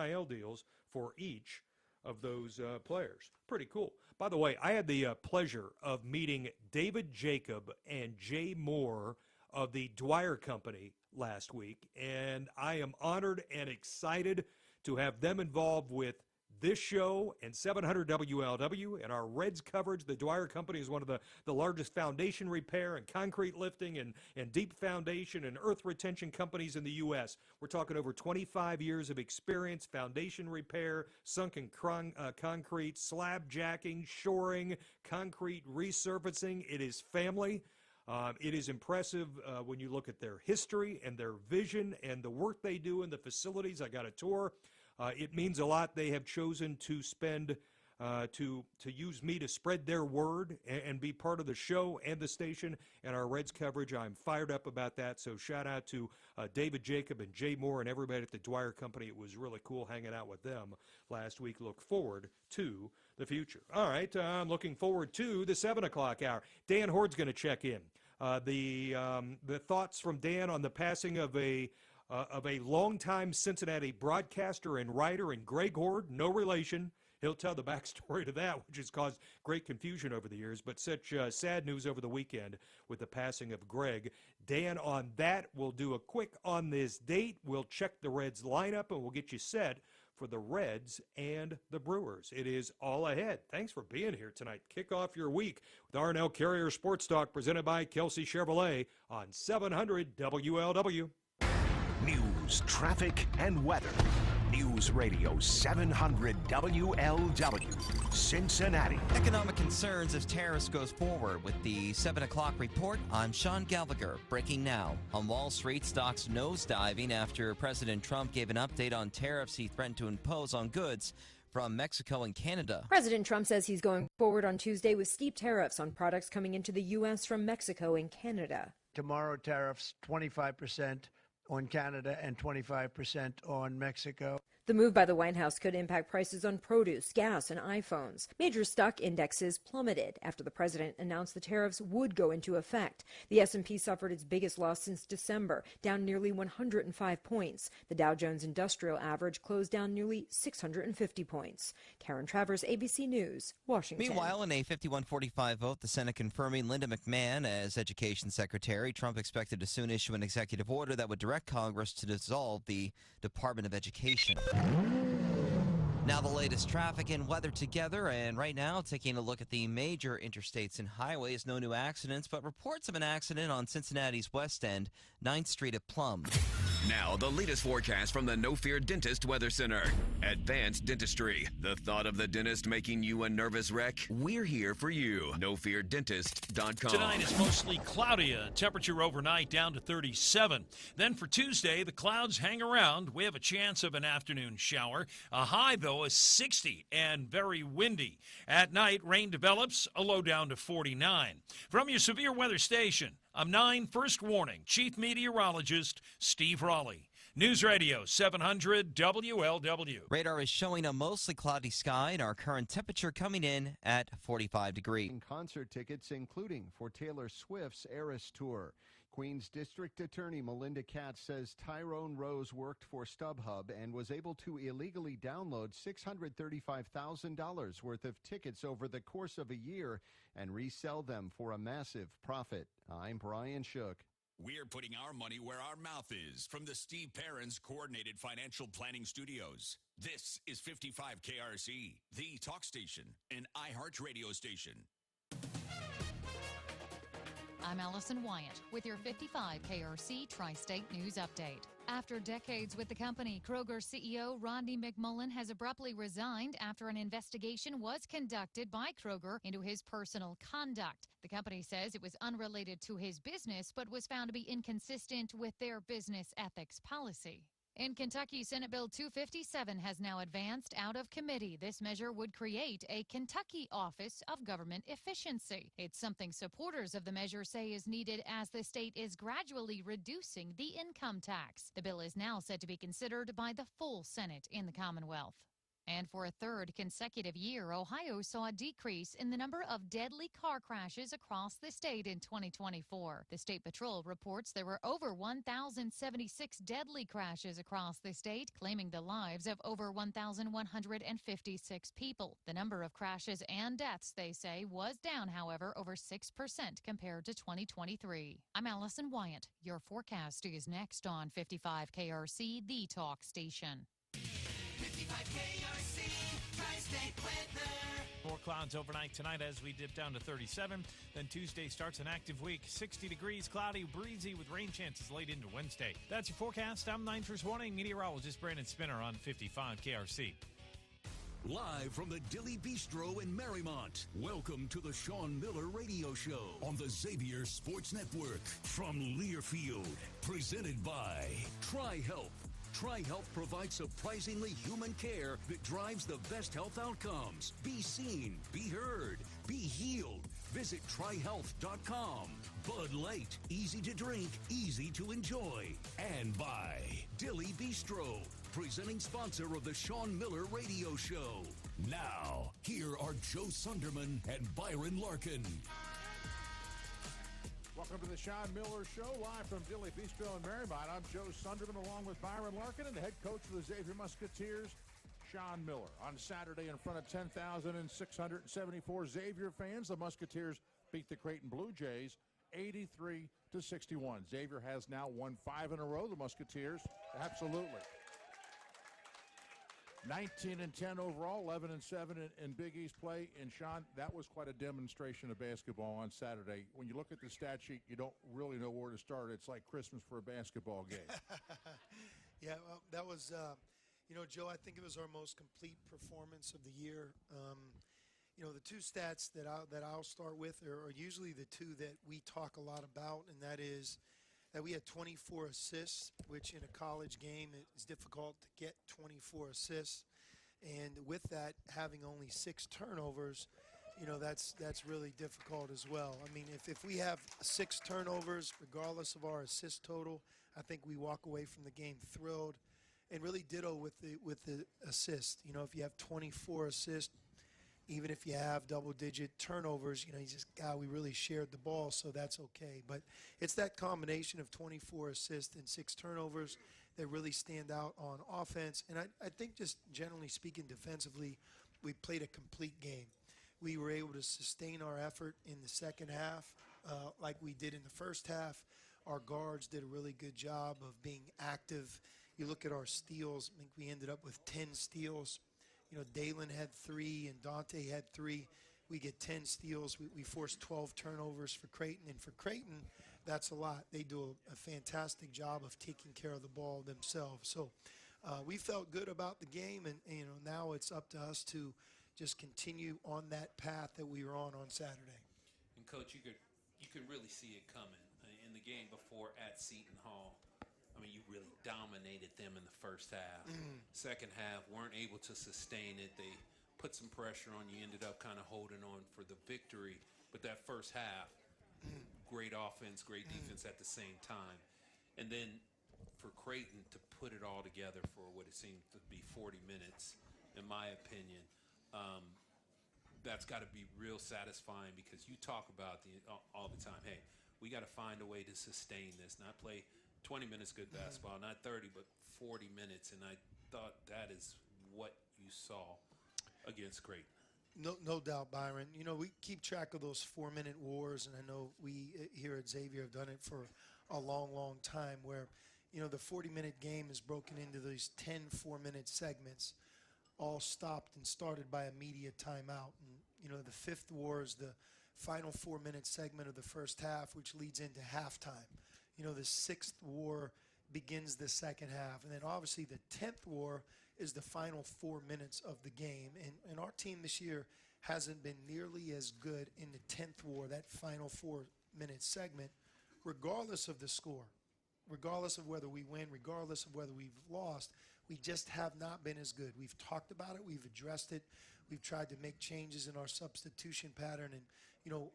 NIL deals for each of those players. Pretty cool. By the way, I had the pleasure of meeting David Jacob and Jay Moore of the Dwyer Company last week, and I am honored and excited to have them involved with this show and 700 WLW and our Reds coverage. The Dwyer Company is one of the largest foundation repair and concrete lifting and deep foundation and earth retention companies in the U.S. We're talking over 25 years of experience, foundation repair, sunken concrete, slab jacking, shoring, concrete resurfacing. It is family. It is impressive when you look at their history and their vision and the work they do in the facilities. I got a tour. It means a lot. They have chosen to spend, to use me to spread their word and be part of the show and the station and our Reds coverage. I'm fired up about that. So shout out to David Jacob and Jay Moore and everybody at the Dwyer Company. It was really cool hanging out with them last week. Look forward to the future. All right, I'm looking forward to the 7 o'clock hour. Dan Hord's going to check in. The thoughts from Dan on the passing of a longtime Cincinnati broadcaster and writer, and Greg Hord, no relation. He'll tell the backstory to that, which has caused great confusion over the years, but such sad news over the weekend with the passing of Greg. Dan on that. We'll do a quick on this date. We'll check the Reds lineup, and we'll get you set for the Reds and the Brewers. It is all ahead. Thanks for being here tonight. Kick off your week with R&L Carrier Sports Talk presented by Kelsey Chevrolet on 700 WLW. News, traffic, and weather. News Radio 700 WLW, Cincinnati. Economic concerns as tariffs goes forward with the 7 o'clock report. I'm Sean Gallagher. Breaking now. On Wall Street, stocks nosediving after President Trump gave an update on tariffs he threatened to impose on goods from Mexico and Canada. President Trump says he's going forward on Tuesday with steep tariffs on products coming into the U.S. from Mexico and Canada. Tomorrow, tariffs 25% on Canada and 25% on Mexico. The move by the White House could impact prices on produce, gas, and iPhones. Major stock indexes plummeted after the president announced the tariffs would go into effect. The S&P suffered its biggest loss since December, down nearly 105 points. The Dow Jones Industrial Average closed down nearly 650 points. Karen Travers, ABC News, Washington. Meanwhile, in a 51-45 vote, the Senate confirming Linda McMahon as Education Secretary, Trump expected to soon issue an executive order that would direct Congress to dissolve the Department of Education. Now the latest traffic and weather together, and right now taking a look at the major interstates and highways. No new accidents, but reports of an accident on Cincinnati's West End, 9th Street at Plum. Now, the latest forecast from the No Fear Dentist Weather Center. Advanced Dentistry. The thought of the dentist making you a nervous wreck? We're here for you. NoFearDentist.com. Tonight is mostly cloudy. Temperature overnight down to 37. Then for Tuesday, the clouds hang around. We have a chance of an afternoon shower. A high, though, is 60 and very windy. At night, rain develops, a low down to 49. From your severe weather station, I'm 9 First Warning Chief Meteorologist Steve Raleigh. News Radio 700 WLW. Radar is showing a mostly cloudy sky and our current temperature coming in at 45 degrees. Concert tickets, including for Taylor Swift's Eras Tour. Queens District Attorney Melinda Katz says Tyrone Rose worked for StubHub and was able to illegally download $635,000 worth of tickets over the course of a year and resell them for a massive profit. I'm Brian Shook. We're putting our money where our mouth is from the Steve Perrins Coordinated Financial Planning Studios. This is 55 KRC, the talk station, an iHeart radio station. I'm Allison Wyatt with your 55 KRC Tri-State News Update. After decades with the company, Kroger CEO Rodney McMullen has abruptly resigned after an investigation was conducted by Kroger into his personal conduct. The company says it was unrelated to his business, but was found to be inconsistent with their business ethics policy. In Kentucky, Senate Bill 257 has now advanced out of committee. This measure would create a Kentucky Office of Government Efficiency. It's something supporters of the measure say is needed as the state is gradually reducing the income tax. The bill is now set to be considered by the full Senate in the Commonwealth. And for a third consecutive year, Ohio saw a decrease in the number of deadly car crashes across the state in 2024. The State Patrol reports there were over 1,076 deadly crashes across the state, claiming the lives of over 1,156 people. The number of crashes and deaths, they say, was down, however, over 6% compared to 2023. I'm Allison Wyatt. Your forecast is next on 55 KRC, the talk station. 55 KRC, Tri-State weather. More clouds overnight tonight as we dip down to 37. Then Tuesday starts an active week. 60 degrees, cloudy, breezy with rain chances late into Wednesday. That's your forecast. I'm 9 First Warning meteorologist Brandon Spinner on 55 KRC. Live from the Dilly Bistro in Marymount, welcome to the Sean Miller Radio Show on the Xavier Sports Network from Learfield. Presented by TriHealth. TriHealth provides surprisingly human care that drives the best health outcomes. Be seen, be heard, be healed. Visit TriHealth.com. Bud Light, easy to drink, easy to enjoy. And by Dilly Bistro, presenting sponsor of the Sean Miller Radio Show. Now, here are Joe Sunderman and Byron Larkin. Welcome to the Sean Miller Show, live from Dilly Bistro in Marymount. I'm Joe Sunderman, along with Byron Larkin and the head coach of the Xavier Musketeers, Sean Miller. On Saturday, in front of 10,674 Xavier fans, the Musketeers beat the Creighton Blue Jays 83-61. Xavier has now won 5 in a row. The Musketeers, absolutely. 19-10 overall, 11-7 in Big East play. And, Sean, that was quite a demonstration of basketball on Saturday. When you look at the stat sheet, you don't really know where to start. It's like Christmas for a basketball game. Yeah, well, that was, Joe, I think it was our most complete performance of the year. The two stats that I'll start with are usually the two that we talk a lot about, and that is that we had 24 assists, which in a college game it's difficult to get 24 assists. And with that, having only 6 turnovers, that's really difficult as well. I mean, if we have 6 turnovers, regardless of our assist total, I think we walk away from the game thrilled. And really ditto with the assist. If you have 24 assists, even if you have double-digit turnovers, we really shared the ball, so that's okay. But it's that combination of 24 assists and 6 turnovers that really stand out on offense. And I think just generally speaking defensively, we played a complete game. We were able to sustain our effort in the second half like we did in the first half. Our guards did a really good job of being active. You look at our steals, I think we ended up with 10 steals. Dalen had 3 and Dante had 3. We get 10 steals. We forced 12 turnovers for Creighton. And for Creighton, that's a lot. They do a fantastic job of taking care of the ball themselves. So we felt good about the game, and now it's up to us to just continue on that path that we were on Saturday. And, Coach, you could really see it coming. In the game before at Seton Hall, I mean, you really dominated them in the first half. Second half, weren't able to sustain it. They put some pressure on you, ended up kind of holding on for the victory. But that first half, great offense, great defense at the same time. And then for Creighton to put it all together for what it seemed to be 40 minutes, in my opinion, that's got to be real satisfying, because you talk about all the time, hey, we got to find a way to sustain this, not play 20 minutes good basketball, not 30, but 40 minutes. And I thought that is what you saw against Creighton. No doubt, Byron. We keep track of those 4-minute wars, and I know we here at Xavier have done it for a long, long time, where, the 40-minute game is broken into these 10 4-minute segments, all stopped and started by a media timeout. And, the fifth war is the final 4-minute segment of the first half, which leads into halftime. The sixth war begins the second half. And then obviously the 10th war is the final 4 minutes of the game. And our team this year hasn't been nearly as good in the 10th war, that final 4-minute segment, regardless of the score, regardless of whether we win, regardless of whether we've lost. We just have not been as good. We've talked about it. We've addressed it. We've tried to make changes in our substitution pattern. And,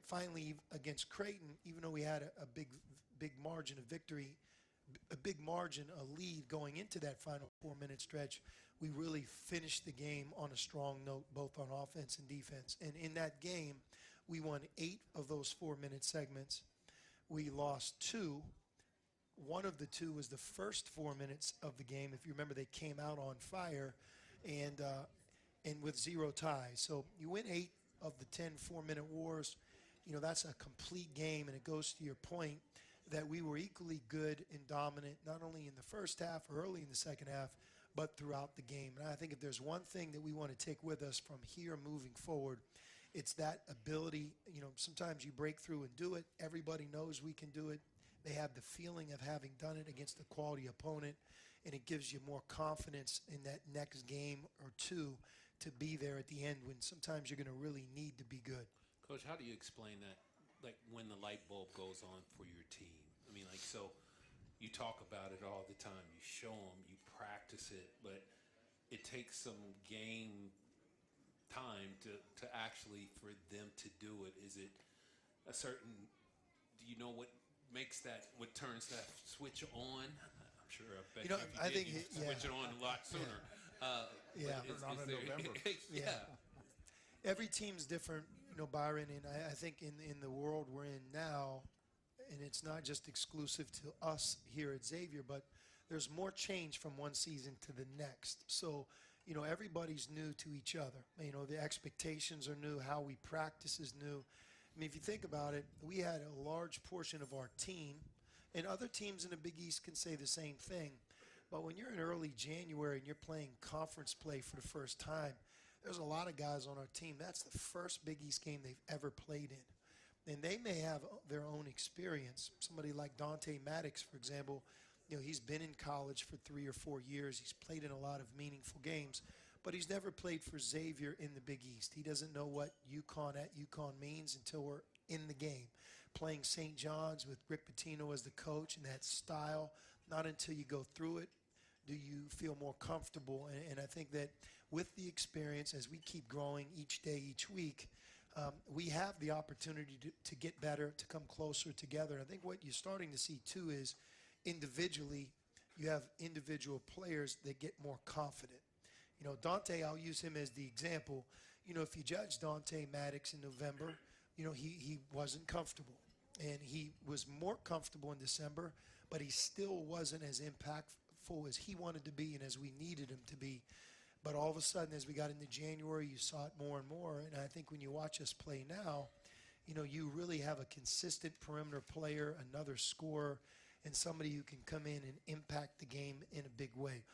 finally against Creighton, even though we had a big margin of victory, a big margin, a lead going into that final 4-minute stretch, we really finished the game on a strong note, both on offense and defense. And in that game, we won 8 of those 4-minute segments. We lost 2. One of the 2 was the first 4 minutes of the game. If you remember, they came out on fire and with 0 ties. So you win 8 of the 10 4-minute wars. You know, that's a complete game, and it goes to your point that we were equally good and dominant, not only in the first half or early in the second half, but throughout the game. And I think if there's one thing that we want to take with us from here moving forward, it's that ability. You know, sometimes you break through and do it. Everybody knows we can do it. They have the feeling of having done it against a quality opponent, and it gives you more confidence in that next game or two to be there at the end when sometimes you're going to really need to be good. Coach, how do you explain that, like when the light bulb goes on for your team? I mean, like, so you talk about it all the time. You show them, you practice it, but it takes some game time to actually for them to do it. Is it a certain, do you know what makes that, what turns that switch on? I'm sure I bet You know, if you I did, think you'd switch it on a lot sooner. Yeah. Not in November. Yeah. Every team's different, you know, Byron, and I think in the world we're in now, and it's not just exclusive to us here at Xavier, but there's more change from one season to the next. So, you know, everybody's new to each other. You know, the expectations are new, how we practice is new. I mean, if you think about it, we had a large portion of our team, and other teams in the Big East can say the same thing, but when you're in early January and you're playing conference play for the first time, there's a lot of guys on our team. That's the first Big East game they've ever played in. And they may have their own experience. Somebody like Dante Maddox, for example, you know, he's been in college for 3 or 4 years. He's played in a lot of meaningful games, but he's never played for Xavier in the Big East. He doesn't know what UConn at UConn means until we're in the game. Playing St. John's with Rick Pitino as the coach and that style, not until you go through it do you feel more comfortable. And I think that with the experience, as we keep growing each day, each week, we have the opportunity to get better, to come closer together. And I think what you're starting to see, too, is individually, you have individual players that get more confident. You know, Dante, I'll use him as the example. You know, if you judge Dante Maddox in November, you know, he wasn't comfortable. And he was more comfortable in December, but he still wasn't as impactful as he wanted to be and as we needed him to be. But all of a sudden, as we got into January, you saw it more and more. And I think when you watch us play now, you know, you really have a consistent perimeter player, another scorer, and somebody who can come in and impact the game in a big way.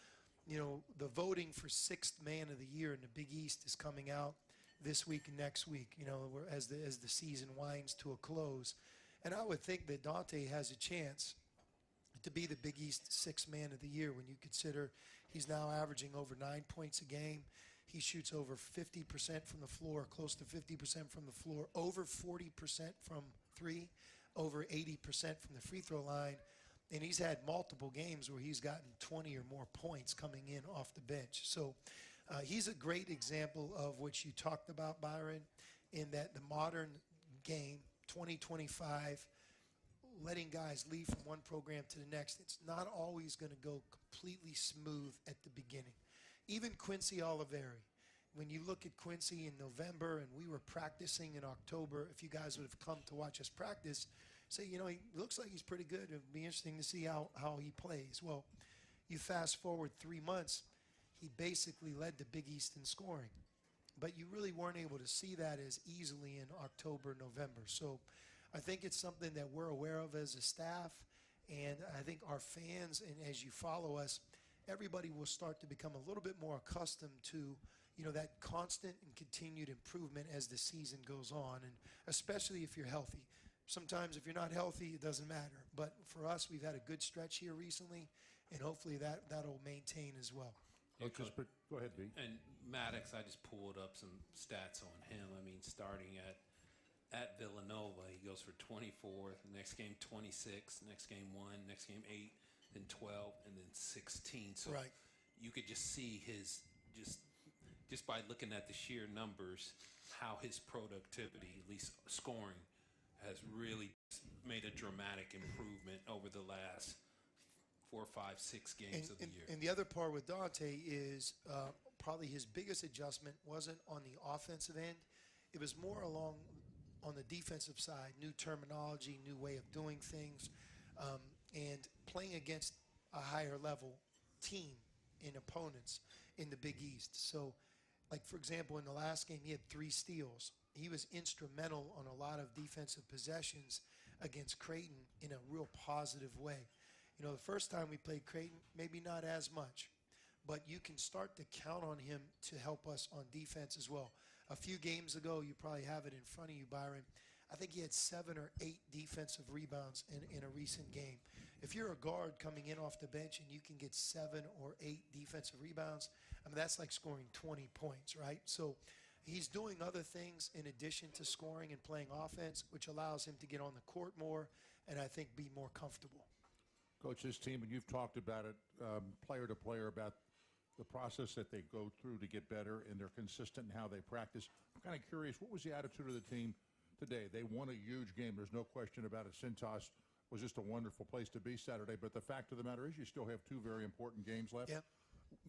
You know, the voting for 6th man of the year in the Big East is coming out this week and next week, you know, as the season winds to a close. And I would think that Dante has a chance to be the Big East 6th man of the year when you consider he's now averaging over 9 points a game. He shoots over 50% from the floor, close to 50% from the floor, over 40% from three, over 80% from the free throw line. And he's had multiple games where he's gotten 20 or more points coming in off the bench. So he's a great example of what you talked about, Byron, in that the modern game, 2025, letting guys leave from one program to the next, it's not always going to go completely smooth at the beginning. Even Quincy Oliveri, when you look at Quincy in November and we were practicing in October, if you guys would have come to watch us practice, say, you know, he looks like he's pretty good. It would be interesting to see how he plays. Well, you fast forward 3 months, he basically led the Big East in scoring. But you really weren't able to see that as easily in October, November. So I think it's something that we're aware of as a staff, and I think our fans, and as you follow us, everybody will start to become a little bit more accustomed to, you know, that constant and continued improvement as the season goes on, and especially if you're healthy. Sometimes if you're not healthy, it doesn't matter. But for us, we've had a good stretch here recently, and hopefully that'll maintain as well. Yeah, go ahead, B. And Maddox, I just pulled up some stats on him. I mean, starting at Villanova, he goes for 24. The next game, 26. Next game, 1. Next game, 8. Then 12, and then 16. So right. You could just see his just by looking at the sheer numbers, how his productivity, at least scoring, has really made a dramatic improvement over the last 4, 5, 6 games of the year. And the other part with Dante is probably his biggest adjustment wasn't on the offensive end. It was more along on the defensive side, new terminology, new way of doing things, and playing against a higher level team and opponents in the Big East. So, like, for example, in the last game, he had 3 steals. He was instrumental on a lot of defensive possessions against Creighton in a real positive way. You know, the first time we played Creighton, maybe not as much, but you can start to count on him to help us on defense as well. A few games ago, you probably have it in front of you, Byron, I think he had 7 or 8 defensive rebounds in a recent game. If you're a guard coming in off the bench and you can get 7 or 8 defensive rebounds, I mean, that's like scoring 20 points, right? So he's doing other things in addition to scoring and playing offense, which allows him to get on the court more and I think be more comfortable. Coach, this team, and you've talked about it player to player, about the process that they go through to get better, and they're consistent in how they practice. I'm kind of curious, what was the attitude of the team today? They won a huge game. There's no question about it. Cintas was just a wonderful place to be Saturday, but the fact of the matter is you still have 2 very important games left. Yep.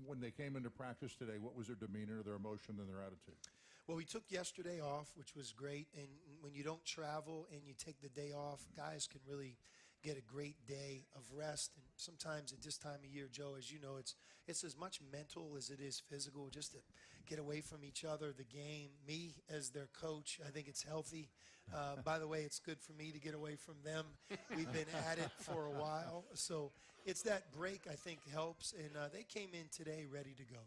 When they came into practice today, what was their demeanor, their emotion, and their attitude? Well, we took yesterday off, which was great, and when you don't travel and you take the day off, guys can really get a great day of rest. And sometimes at this time of year, Joe, as you know, it's as much mental as it is physical, just to get away from each other, the game. Me as their coach, I think it's healthy. By the way, it's good for me to get away from them. We've been at it for a while. So it's that break I think helps. And they came in today ready to go.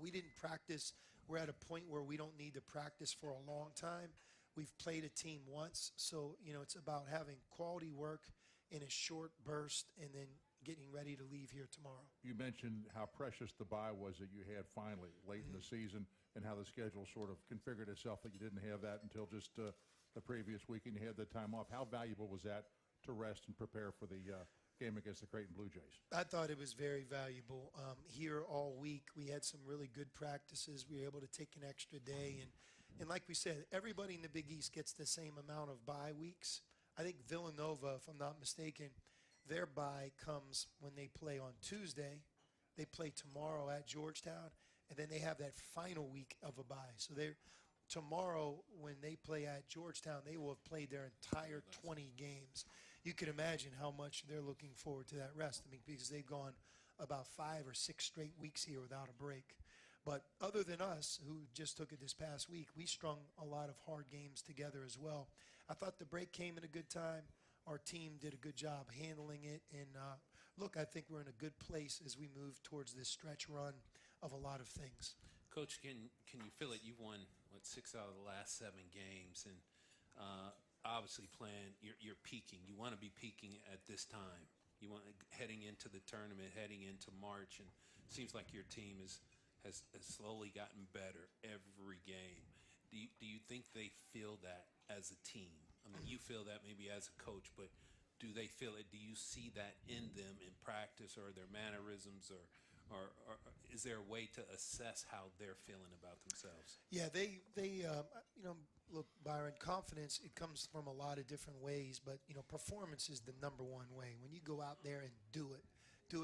We didn't practice. We're at a point where we don't need to practice for a long time. We've played a team once. So, you know, it's about having quality work in a short burst and then getting ready to leave here tomorrow. You mentioned how precious the bye was that you had finally late in the season, and how the schedule sort of configured itself that you didn't have that until just the previous week, and you had the time off. How valuable was that to rest and prepare for the game against the Creighton Blue Jays? I thought it was very valuable. Here all week, we had some really good practices. We were able to take an extra day. And like we said, everybody in the Big East gets the same amount of bye weeks. I think Villanova, if I'm not mistaken, their bye comes when they play on Tuesday. They play tomorrow at Georgetown, and then they have that final week of a bye. So tomorrow, when they play at Georgetown, they will have played their entire 20 games. You can imagine how much they're looking forward to that rest. I mean, because they've gone about 5 or 6 straight weeks here without a break. But other than us, who just took it this past week, we strung a lot of hard games together as well. I thought the break came at a good time. Our team did a good job handling it. And, look, I think we're in a good place as we move towards this stretch run of a lot of things. Coach, can you feel it? You've won, 6 out of the last 7 games. And obviously you're peaking. You want to be peaking at this time. You want heading into the tournament, heading into March. And it seems like your team has slowly gotten better every game. Do you think they feel that as a team? I mean, you feel that maybe as a coach, but do they feel it? Do you see that in them in practice, or their mannerisms, or is there a way to assess how they're feeling about themselves? Yeah, they look, Byron, confidence, it comes from a lot of different ways, but, performance is the number one way. When you go out there and do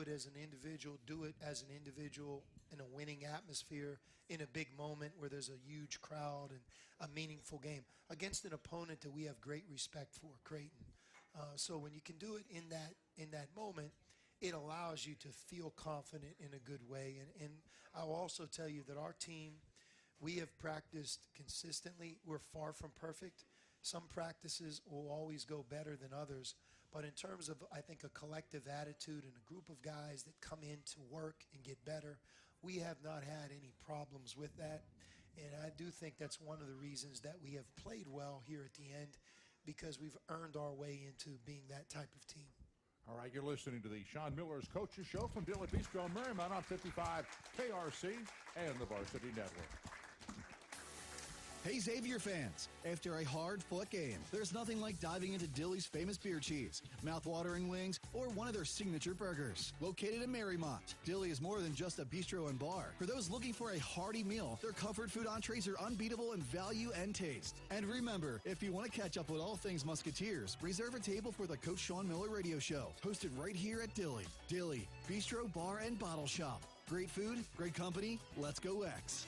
it as an individual, do it as an individual in a winning atmosphere, in a big moment where there's a huge crowd and a meaningful game against an opponent that we have great respect for, Creighton. So when you can do it in that moment, it allows you to feel confident in a good way. And I'll also tell you that our team, we have practiced consistently. We're far from perfect. Some practices will always go better than others. But in terms of, I think, a collective attitude and a group of guys that come in to work and get better, we have not had any problems with that. And I do think that's one of the reasons that we have played well here at the end, because we've earned our way into being that type of team. All right, you're listening to the Sean Miller's Coaches Show from Dilly Bistro in Marymount on 55 KRC and the Varsity Network. Hey Xavier fans, after a hard-fought game, there's nothing like diving into Dilly's famous beer cheese, mouth-watering wings, or one of their signature burgers. Located in Marymount, Dilly is more than just a bistro and bar. For those looking for a hearty meal, their comfort food entrees are unbeatable in value and taste. And remember, if you want to catch up with all things Musketeers, reserve a table for the Coach Sean Miller Radio Show, hosted right here at Dilly. Dilly, bistro, bar, and bottle shop. Great food, great company, let's go X.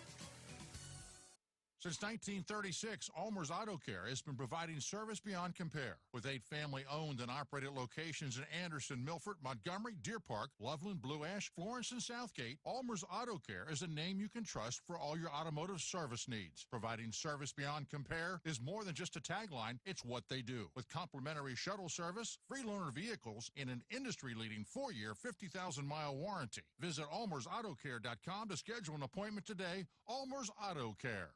Since 1936, Ulmer's Auto Care has been providing service beyond compare. With 8 family-owned and operated locations in Anderson, Milford, Montgomery, Deer Park, Loveland, Blue Ash, Florence, and Southgate, Ulmer's Auto Care is a name you can trust for all your automotive service needs. Providing service beyond compare is more than just a tagline, it's what they do. With complimentary shuttle service, free loaner vehicles, and an industry-leading 4-year, 50,000-mile warranty. Visit ulmersautocare.com to schedule an appointment today. Ulmer's Auto Care.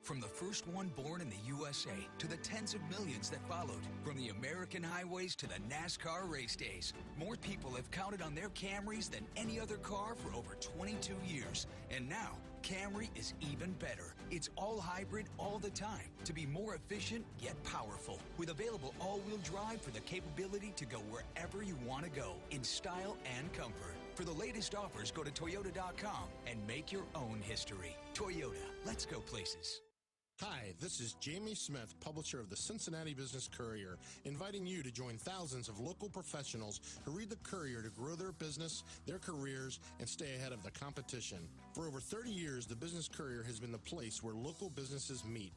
From the first one born in the USA to the tens of millions that followed, from the American highways to the NASCAR race days, more people have counted on their Camrys than any other car for over 22 years. And now, Camry is even better. It's all hybrid all the time to be more efficient yet powerful, with available all-wheel drive for the capability to go wherever you want to go in style and comfort. For the latest offers, go to Toyota.com and make your own history. Toyota, let's go places. Hi, this is Jamie Smith, publisher of the Cincinnati Business Courier, inviting you to join thousands of local professionals who read the Courier to grow their business, their careers, and stay ahead of the competition. For over 30 years, the Business Courier has been the place where local businesses meet.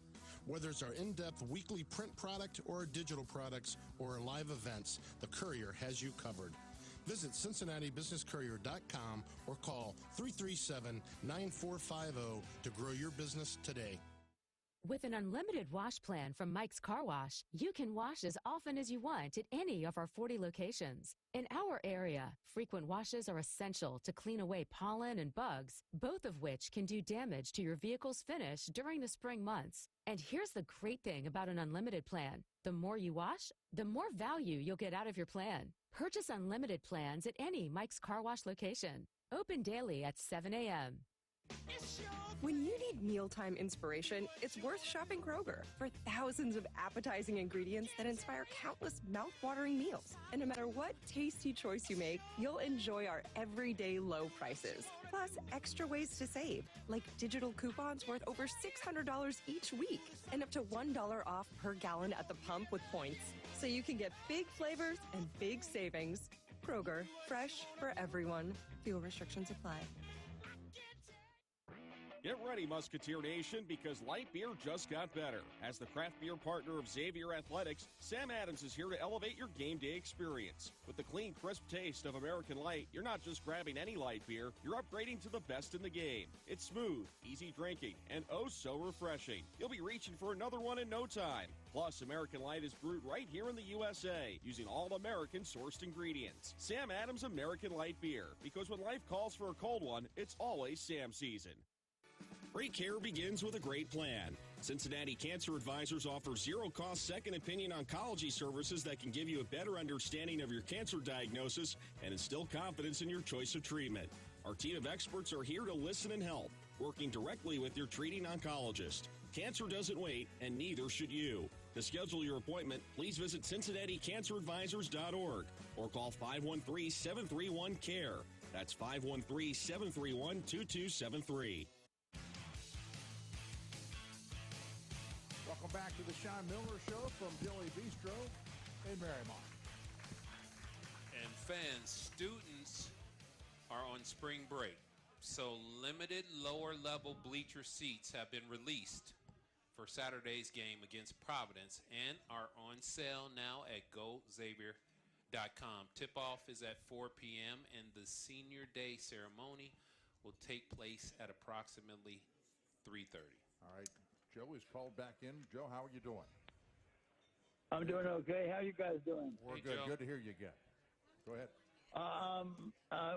Whether it's our in-depth weekly print product or our digital products or our live events, the Courier has you covered. Visit CincinnatiBusinessCourier.com or call 337-9450 to grow your business today. With an unlimited wash plan from Mike's Car Wash, you can wash as often as you want at any of our 40 locations. In our area, frequent washes are essential to clean away pollen and bugs, both of which can do damage to your vehicle's finish during the spring months. And here's the great thing about an unlimited plan. The more you wash, the more value you'll get out of your plan. Purchase unlimited plans at any Mike's Car Wash location. Open daily at 7 a.m. When you need mealtime inspiration, it's worth shopping Kroger for thousands of appetizing ingredients that inspire countless mouth-watering meals. And no matter what tasty choice you make, you'll enjoy our everyday low prices. Plus, extra ways to save, like digital coupons worth over $600 each week and up to $1 off per gallon at the pump with points. So you can get big flavors and big savings. Kroger, fresh for everyone. Fuel restrictions apply. Get ready, Musketeer Nation, because light beer just got better. As the craft beer partner of Xavier Athletics, Sam Adams is here to elevate your game day experience. With the clean, crisp taste of American Light, you're not just grabbing any light beer, you're upgrading to the best in the game. It's smooth, easy drinking, and oh so refreshing. You'll be reaching for another one in no time. Plus, American Light is brewed right here in the USA, using all American-sourced ingredients. Sam Adams American Light Beer, because when life calls for a cold one, it's always Sam season. Great care begins with a great plan. Cincinnati Cancer Advisors offer zero-cost second opinion oncology services that can give you a better understanding of your cancer diagnosis and instill confidence in your choice of treatment. Our team of experts are here to listen and help, working directly with your treating oncologist. Cancer doesn't wait, and neither should you. To schedule your appointment, please visit CincinnatiCancerAdvisors.org or call 513-731-CARE. That's 513-731-2273. Welcome back to the Sean Miller Show from Dilly Bistro in Marymount. And fans, students are on spring break, so limited lower-level bleacher seats have been released for Saturday's game against Providence and are on sale now at GoXavier.com. Tip-off is at 4 p.m. and the Senior Day ceremony will take place at approximately 3:30. All right. Joe is called back in. Joe, how are you doing? I'm doing okay. How you guys doing? We're good. Joe. Good to hear you again. Go ahead. I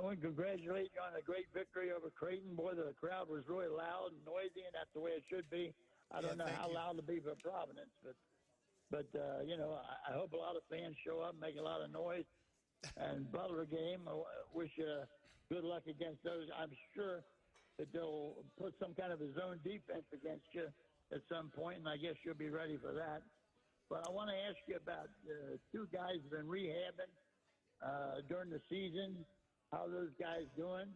want to congratulate you on a great victory over Creighton. Boy, the crowd was really loud and noisy, and that's the way it should be. I don't know how loud to be for Providence, but you know, I hope a lot of fans show up, make a lot of noise, and Butler game. I wish you good luck against those. I'm sure that they'll put some kind of a zone defense against you at some point, and I guess you'll be ready for that. But I want to ask you about two guys who've been rehabbing during the season. How those guys doing?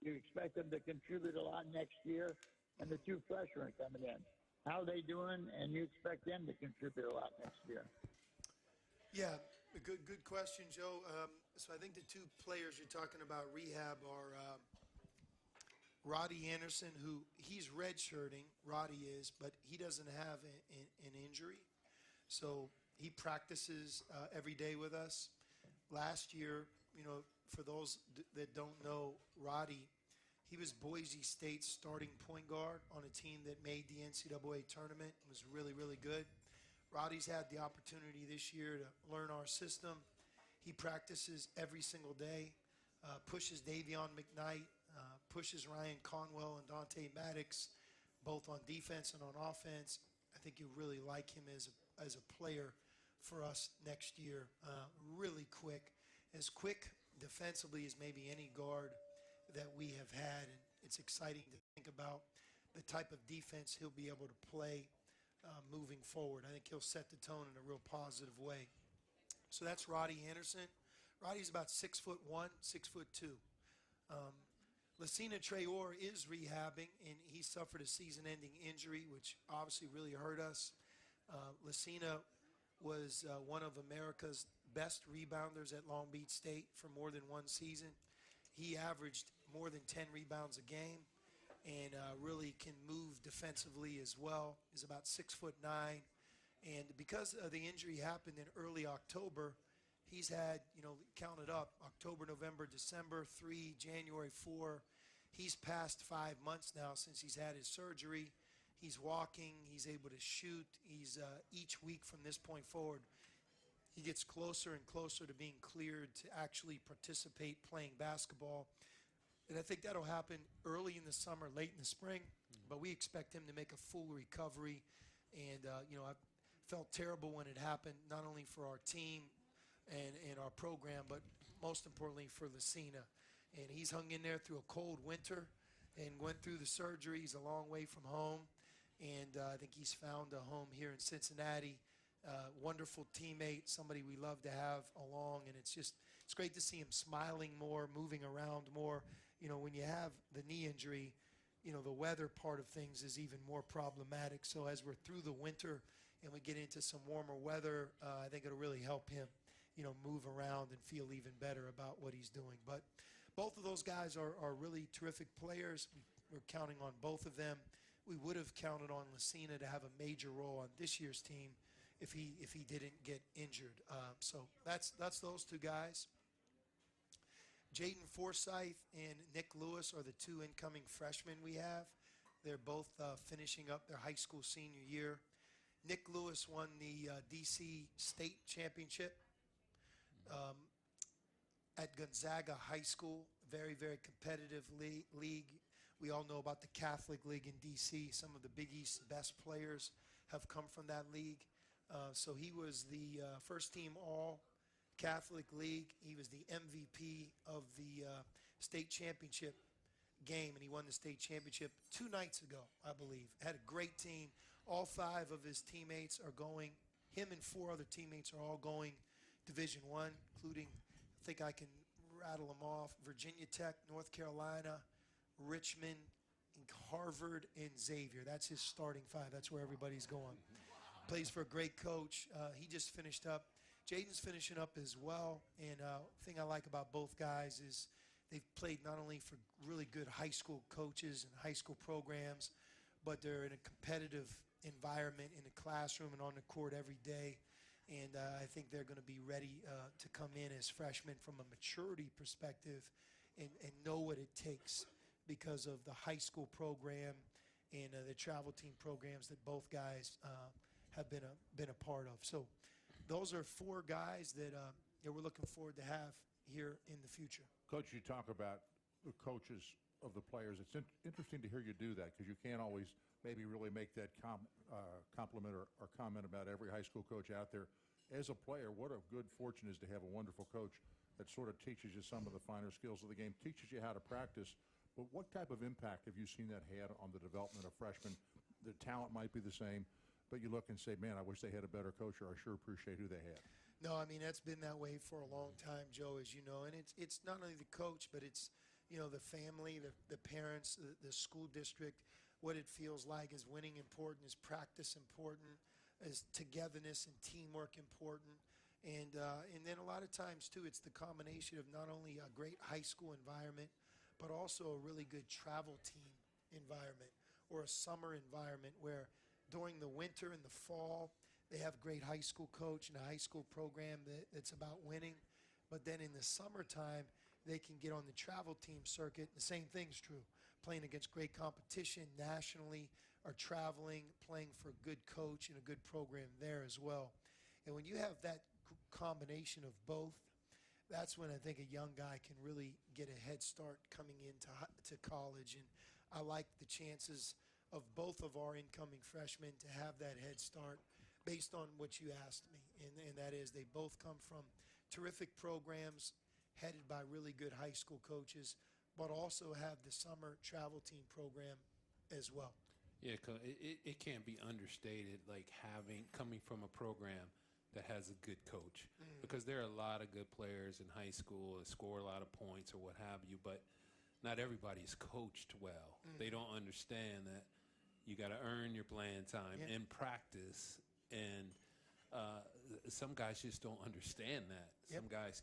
You expect them to contribute a lot next year, and the two freshmen coming in. How are they doing? And you expect them to contribute a lot next year. Yeah, a good question, Joe. So I think the two players you're talking about rehab are Roddy Anderson, who he's redshirting. Roddy is, but he doesn't have an injury, so he practices every day with us. Last year, for those that don't know Roddy, he was Boise State's starting point guard on a team that made the NCAA tournament. It was really, really good. Roddy's had the opportunity this year to learn our system. He practices every single day, pushes Davion McKnight, pushes Ryan Conwell and Dante Maddox, both on defense and on offense. I think you'll really like him as a player for us next year. Really quick, as quick defensively as maybe any guard that we have had, and it's exciting to think about the type of defense he'll be able to play moving forward. I think he'll set the tone in a real positive way. So that's Roddy Anderson. Roddy's about 6'1", 6'2". Lucina Traore is rehabbing, and he suffered a season-ending injury, which obviously really hurt us. Lucina was one of America's best rebounders at Long Beach State for more than one season. He averaged more than 10 rebounds a game and really can move defensively as well. He's about 6'9", and because the injury happened in early October, he's had, count it up, October, November, December, 3, January, 4. He's passed 5 months now since he's had his surgery. He's walking. He's able to shoot. He's each week from this point forward, he gets closer and closer to being cleared to actually participate playing basketball. And I think that'll happen early in the summer, late in the spring. But we expect him to make a full recovery. And, I felt terrible when it happened, not only for our team and our program, but most importantly for Lucina. And he's hung in there through a cold winter and went through the surgery. He's a long way from home. And I think he's found a home here in Cincinnati. Wonderful teammate, somebody we love to have along. And it's great to see him smiling more, moving around more. When you have the knee injury, the weather part of things is even more problematic. So as we're through the winter and we get into some warmer weather, I think it'll really help him, move around and feel even better about what he's doing. But both of those guys are really terrific players. We're counting on both of them. We would have counted on Lucina to have a major role on this year's team if he didn't get injured. So that's those two guys. Jaden Forsyth and Nick Lewis are the two incoming freshmen we have. They're both finishing up their high school senior year. Nick Lewis won the D.C. State Championship at Gonzaga High School. Very, very competitive league. We all know about the Catholic League in D.C. Some of the Big East's best players have come from that league. So he was the first team All-Catholic League. He was the MVP of the state championship game, and he won the state championship 2 nights ago, I believe. Had a great team. All 5 of his teammates are going. Him and 4 other teammates are all going Division I, including, I think I can rattle them off, Virginia Tech, North Carolina, Richmond, Harvard, and Xavier. That's his starting 5. That's where everybody's going. Plays for a great coach. He just finished up. Jaden's finishing up as well. And the thing I like about both guys is they've played not only for really good high school coaches and high school programs, but they're in a competitive environment in the classroom and on the court every day. And I think they're going to be ready to come in as freshmen from a maturity perspective and know what it takes because of the high school program and the travel team programs that both guys have been a part of. So those are 4 guys that we're looking forward to have here in the future. Coach, you talk about the coaches of the players. It's interesting to hear you do that because you can't always maybe really make that compliment or comment about every high school coach out there. As a player, what a good fortune is to have a wonderful coach that sort of teaches you some of the finer skills of the game, teaches you how to practice. But what type of impact have you seen that had on the development of freshmen, the talent might be the same, but you look and say, man, I wish they had a better coach, or I sure appreciate who they had. No, I mean, that's been that way for a long time, Joe, as you know. And it's not only the coach, but it's, the family, the parents, the school district, what it feels like. Is winning important? Is practice important? Is togetherness and teamwork important? And then a lot of times, too, it's the combination of not only a great high school environment, but also a really good travel team environment or a summer environment where during the winter and the fall, they have a great high school coach and a high school program that's about winning. But then in the summertime, they can get on the travel team circuit. The same thing's true. Playing against great competition nationally or traveling, playing for a good coach and a good program there as well. And when you have that combination of both, that's when I think a young guy can really get a head start coming into college. And I like the chances of both of our incoming freshmen to have that head start based on what you asked me. And that is, they both come from terrific programs headed by really good high school coaches, but also have the summer travel team program as well. Yeah, it can't be understated, like coming from a program that has a good coach, because there are a lot of good players in high school that score a lot of points or what have you, but not everybody's coached well. They don't understand that you got to earn your playing time in practice, and some guys just don't understand that. Some guys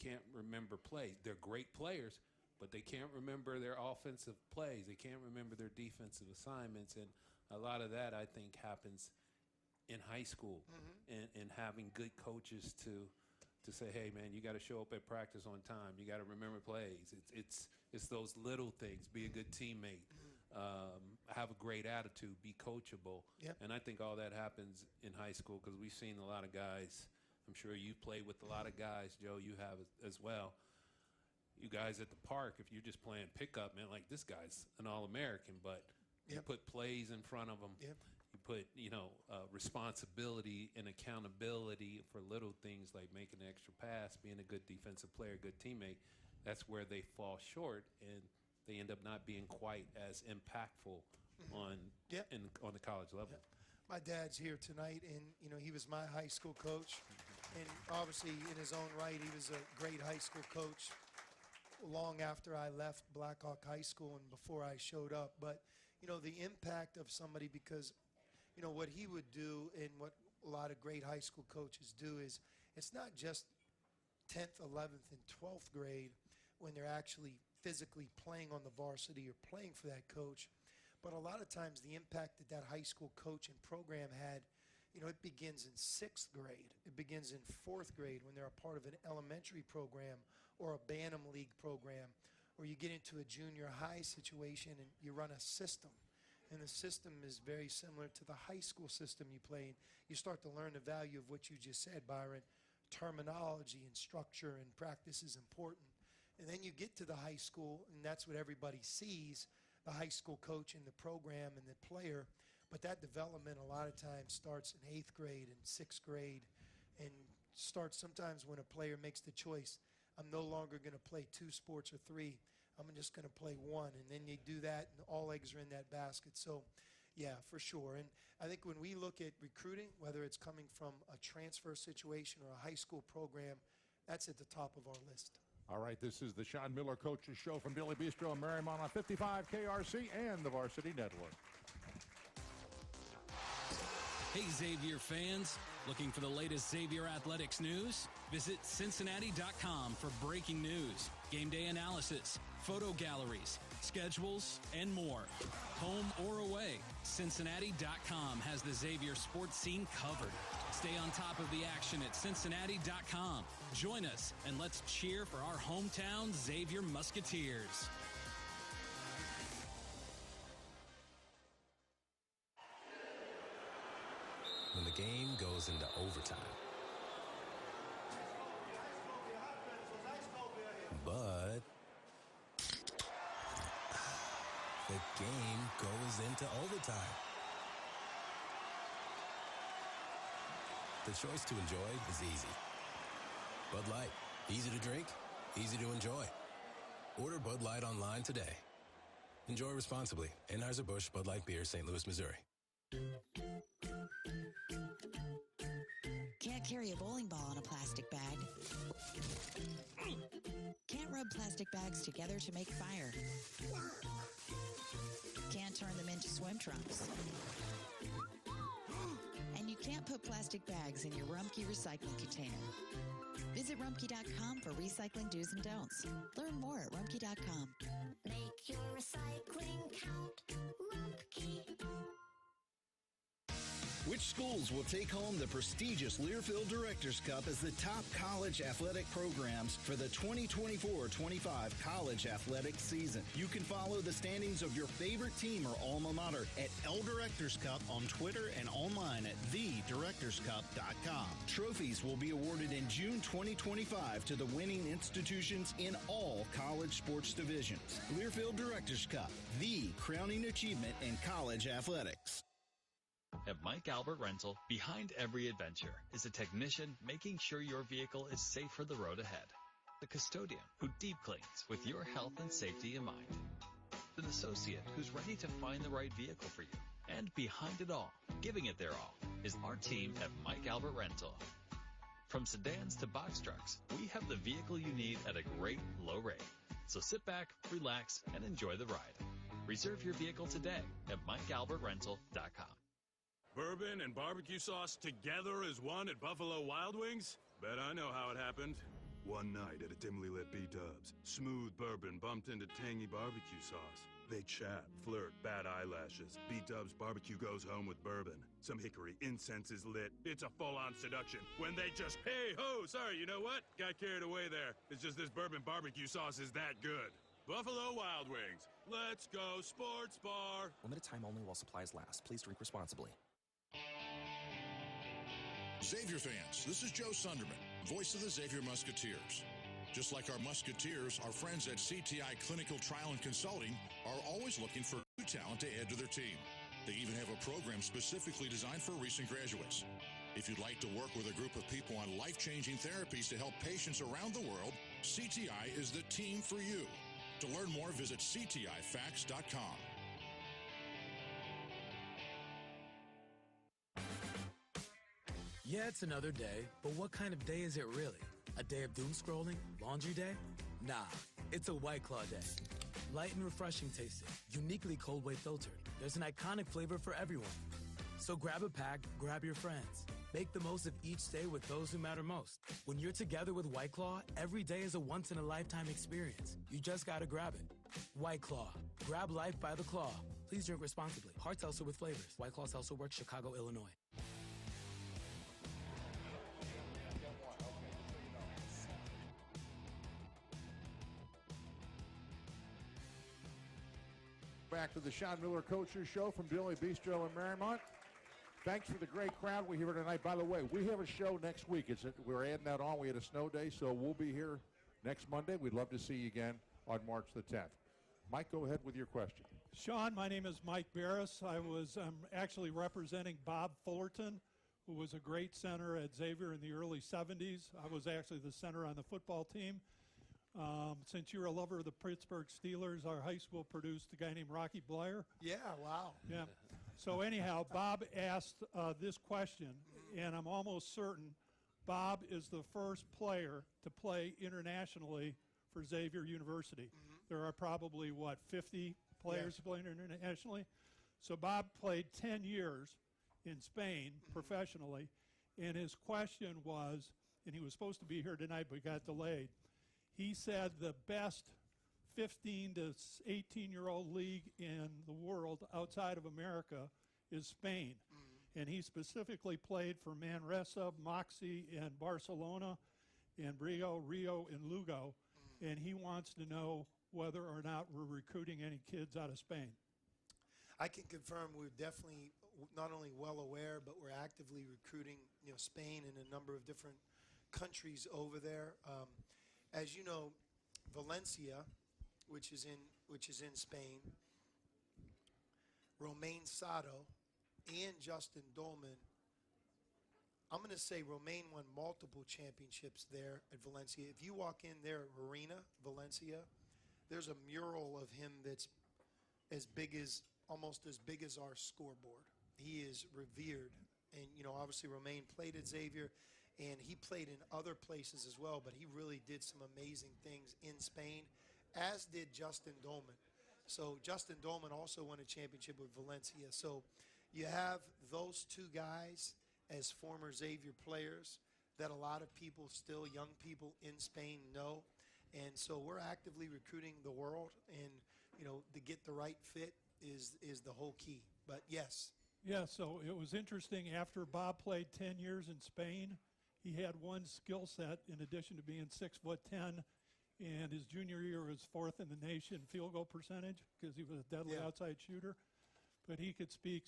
can't remember plays. They're great players, but they can't remember their offensive plays. They can't remember their defensive assignments, and a lot of that, I think, happens in high school, and having good coaches to say, hey, man, you got to show up at practice on time. You got to remember plays. It's those little things. Be a good teammate. Have a great attitude. Be coachable. And I think all that happens in high school, because we've seen a lot of guys. I'm sure you played with a lot of guys, Joe. You have as well. You guys at the park, if you're just playing pickup, man, like this guy's an All-American, but you put plays in front of them. You put, responsibility and accountability for little things like making an extra pass, being a good defensive player, good teammate. That's where they fall short, and they end up not being quite as impactful on the college level. My dad's here tonight, and, he was my high school coach. And obviously, in his own right, he was a great high school coach long after I left Blackhawk High School and before I showed up. But, the impact of somebody, because, what he would do and what a lot of great high school coaches do is it's not just 10th, 11th, and 12th grade when they're actually physically playing on the varsity or playing for that coach. But a lot of times the impact that high school coach and program had, it begins in 6th grade. It begins in 4th grade when they're a part of an elementary program or a Bantam League program, or you get into a junior high situation and you run a system. And the system is very similar to the high school system you play in. You start to learn the value of what you just said, Byron. Terminology and structure and practice is important. And then you get to the high school, and that's what everybody sees, the high school coach and the program and the player. But that development a lot of times starts in 8th grade and 6th grade, and starts sometimes when a player makes the choice, I'm no longer going to play 2 sports or 3. I'm just going to play 1. And then you do that, and all eggs are in that basket. So, yeah, for sure. And I think when we look at recruiting, whether it's coming from a transfer situation or a high school program, that's at the top of our list. All right, this is the Sean Miller Coaches Show from Dilly Bistro in Marymount on 55 KRC and the Varsity Network. Hey, Xavier fans. Looking for the latest Xavier athletics news? Visit Cincinnati.com for breaking news, game day analysis, photo galleries, schedules, and more. Home or away, Cincinnati.com has the Xavier sports scene covered. Stay on top of the action at Cincinnati.com. Join us and let's cheer for our hometown Xavier Musketeers. When the game goes into overtime. But the game goes into overtime. The choice to enjoy is easy. Bud Light. Easy to drink, easy to enjoy. Order Bud Light online today. Enjoy responsibly. Anheuser-Busch Bud Light Beer, St. Louis, Missouri. Can't carry a bowling ball in a plastic bag. Can't rub plastic bags together to make fire. Can't turn them into swim trunks. And you can't put plastic bags in your Rumpke recycling container. Visit Rumpke.com for recycling do's and don'ts. Learn more at Rumpke.com. Make your recycling count. Rumpke. Which schools will take home the prestigious Learfield Directors Cup as the top college athletic programs for the 2024-25 college athletic season? You can follow the standings of your favorite team or alma mater at L Directors Cup on Twitter and online at thedirectorscup.com. Trophies will be awarded in June 2025 to the winning institutions in all college sports divisions. Learfield Directors Cup, the crowning achievement in college athletics. At Mike Albert Rental, behind every adventure is a technician making sure your vehicle is safe for the road ahead. The custodian who deep cleans with your health and safety in mind. An associate who's ready to find the right vehicle for you. And behind it all, giving it their all, is our team at Mike Albert Rental. From sedans to box trucks, we have the vehicle you need at a great low rate. So sit back, relax, and enjoy the ride. Reserve your vehicle today at MikeAlbertRental.com. Bourbon and barbecue sauce together as one at Buffalo Wild Wings? Bet I know how it happened. One night at a dimly lit B-Dubs, smooth bourbon bumped into tangy barbecue sauce. They chat, flirt, bat eyelashes. B-Dubs barbecue goes home with bourbon. Some hickory incense is lit. It's a full-on seduction. When they just, hey ho, sorry, you know what? Got carried away there. It's just this bourbon barbecue sauce is that good. Buffalo Wild Wings. Let's go sports bar. Limited time only while supplies last. Please drink responsibly. Xavier fans, this is Joe Sunderman, voice of the Xavier Musketeers. Just like our Musketeers, our friends at CTI Clinical Trial and Consulting are always looking for new talent to add to their team. They even have a program specifically designed for recent graduates. If you'd like to work with a group of people on life-changing therapies to help patients around the world, CTI is the team for you. To learn more, visit ctifacts.com. Yeah, it's another day, but what kind of day is it really? A day of doom scrolling? Laundry day? Nah, it's a White Claw day. Light and refreshing tasting, uniquely cold way filtered. There's an iconic flavor for everyone. So grab a pack, grab your friends. Make the most of each day with those who matter most. When you're together with White Claw, every day is a once-in-a-lifetime experience. You just gotta grab it. White Claw. Grab life by the claw. Please drink responsibly. Hard seltzer with flavors. White Claw Seltzer Works, Chicago, Illinois. Back to the Sean Miller Coaches Show from Dilly, Bistro, in Marymount. Thanks for the great crowd we hear tonight. By the way, we have a show next week. We're adding that on. We had a snow day, so we'll be here next Monday. We'd love to see you again on March the 10th. Mike, go ahead with your question. Sean, my name is Mike Barris. I'm actually representing Bob Fullerton, who was a great center at Xavier in the early 70s. I was actually the center on the football team. Since you're a lover of the Pittsburgh Steelers, our high school produced a guy named Rocky Blair. Yeah, wow. Yeah. So anyhow, Bob asked this question, and I'm almost certain Bob is the first player to play internationally for Xavier University. There are probably, 50 players playing internationally? So Bob played 10 years in Spain professionally, and his question was, and he was supposed to be here tonight but got delayed, he said the best 15 to 18-year-old league in the world outside of America is Spain. And he specifically played for Manresa, Moxie, and Barcelona, and Rio, and Lugo. And he wants to know whether or not we're recruiting any kids out of Spain. I can confirm we're definitely not only well aware, but we're actively recruiting, Spain and a number of different countries over there. As you know, Valencia, which is in Spain, Romain Sato, and Justin Dolman. I'm going to say Romain won multiple championships there at Valencia. If you walk in their arena, Valencia, there's a mural of him that's almost as big as our scoreboard. he is revered. And, obviously Romain played at Xavier, and he played in other places as well, but he really did some amazing things in Spain, as did Justin Dolman. So Justin Dolman also won a championship with Valencia. So you have those two guys as former Xavier players that a lot of people, still young people in Spain, know. And so we're actively recruiting the world, and, to get the right fit is the whole key. But yes. Yeah, so it was interesting. After Bob played 10 years in Spain, he had one skill set in addition to being 6'10", and his junior year was 4th in the nation field goal percentage because he was a deadly outside shooter. But he could speak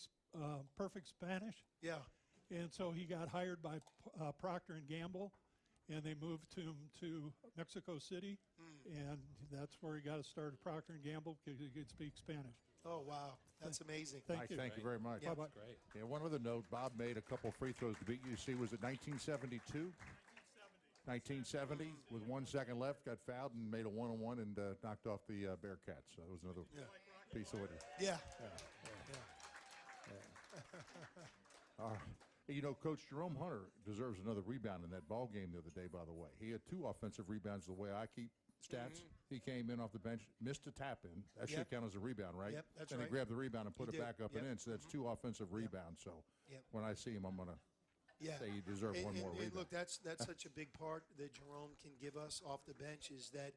perfect Spanish. Yeah. And so he got hired by Procter & Gamble, and they moved him to Mexico City, and that's where he got to start at Procter & Gamble because he could speak Spanish. Oh, wow. That's amazing. Thank you. Thank you very much. Yeah. Bye-bye. Great. Yeah, one other note, Bob made a couple free throws to beat UC. Was it 1972? 1970 with 1 second left, got fouled and made a one-on-one and knocked off the Bearcats. So that was another piece of it. Yeah. Coach Jerome Hunter deserves another rebound in that ball game the other day, by the way. He had 2 offensive rebounds the way I keep stats. He came in off the bench, missed a tap-in. That should count as a rebound, right? Yep, that's and right. he grabbed the rebound and put He it did. back up and in. So that's 2 offensive rebounds. So when I see him, I'm going to say he deserves one more rebound. Look, that's such a big part that Jerome can give us off the bench is that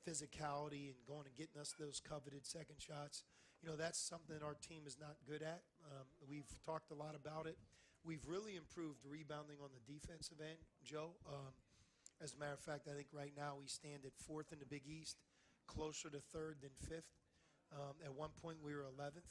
physicality and going and getting us those coveted second shots. That's something our team is not good at. We've talked a lot about it. We've really improved rebounding on the defensive end, Joe. As a matter of fact, I think right now we stand at 4th in the Big East, closer to 3rd than 5th. At one point we were 11th.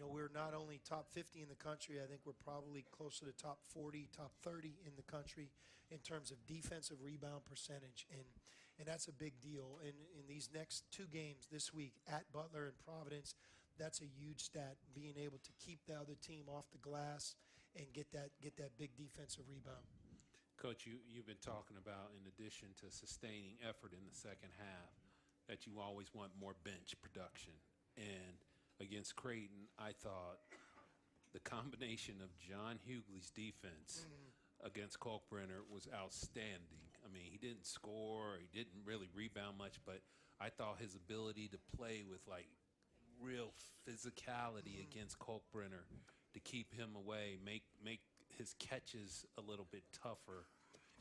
We're not only top 50 in the country, I think we're probably closer to top 40, top 30 in the country in terms of defensive rebound percentage. And that's a big deal. And in these next 2 games this week at Butler and Providence, that's a huge stat, being able to keep the other team off the glass and get that big defensive rebound. Coach, you've been talking about, in addition to sustaining effort in the second half, that you always want more bench production. And against Creighton, I thought the combination of John Hughley's defense against Kalkbrenner was outstanding. I mean, he didn't score, he didn't really rebound much, but I thought his ability to play with, real physicality against Kalkbrenner to keep him away, make his catches a little bit tougher,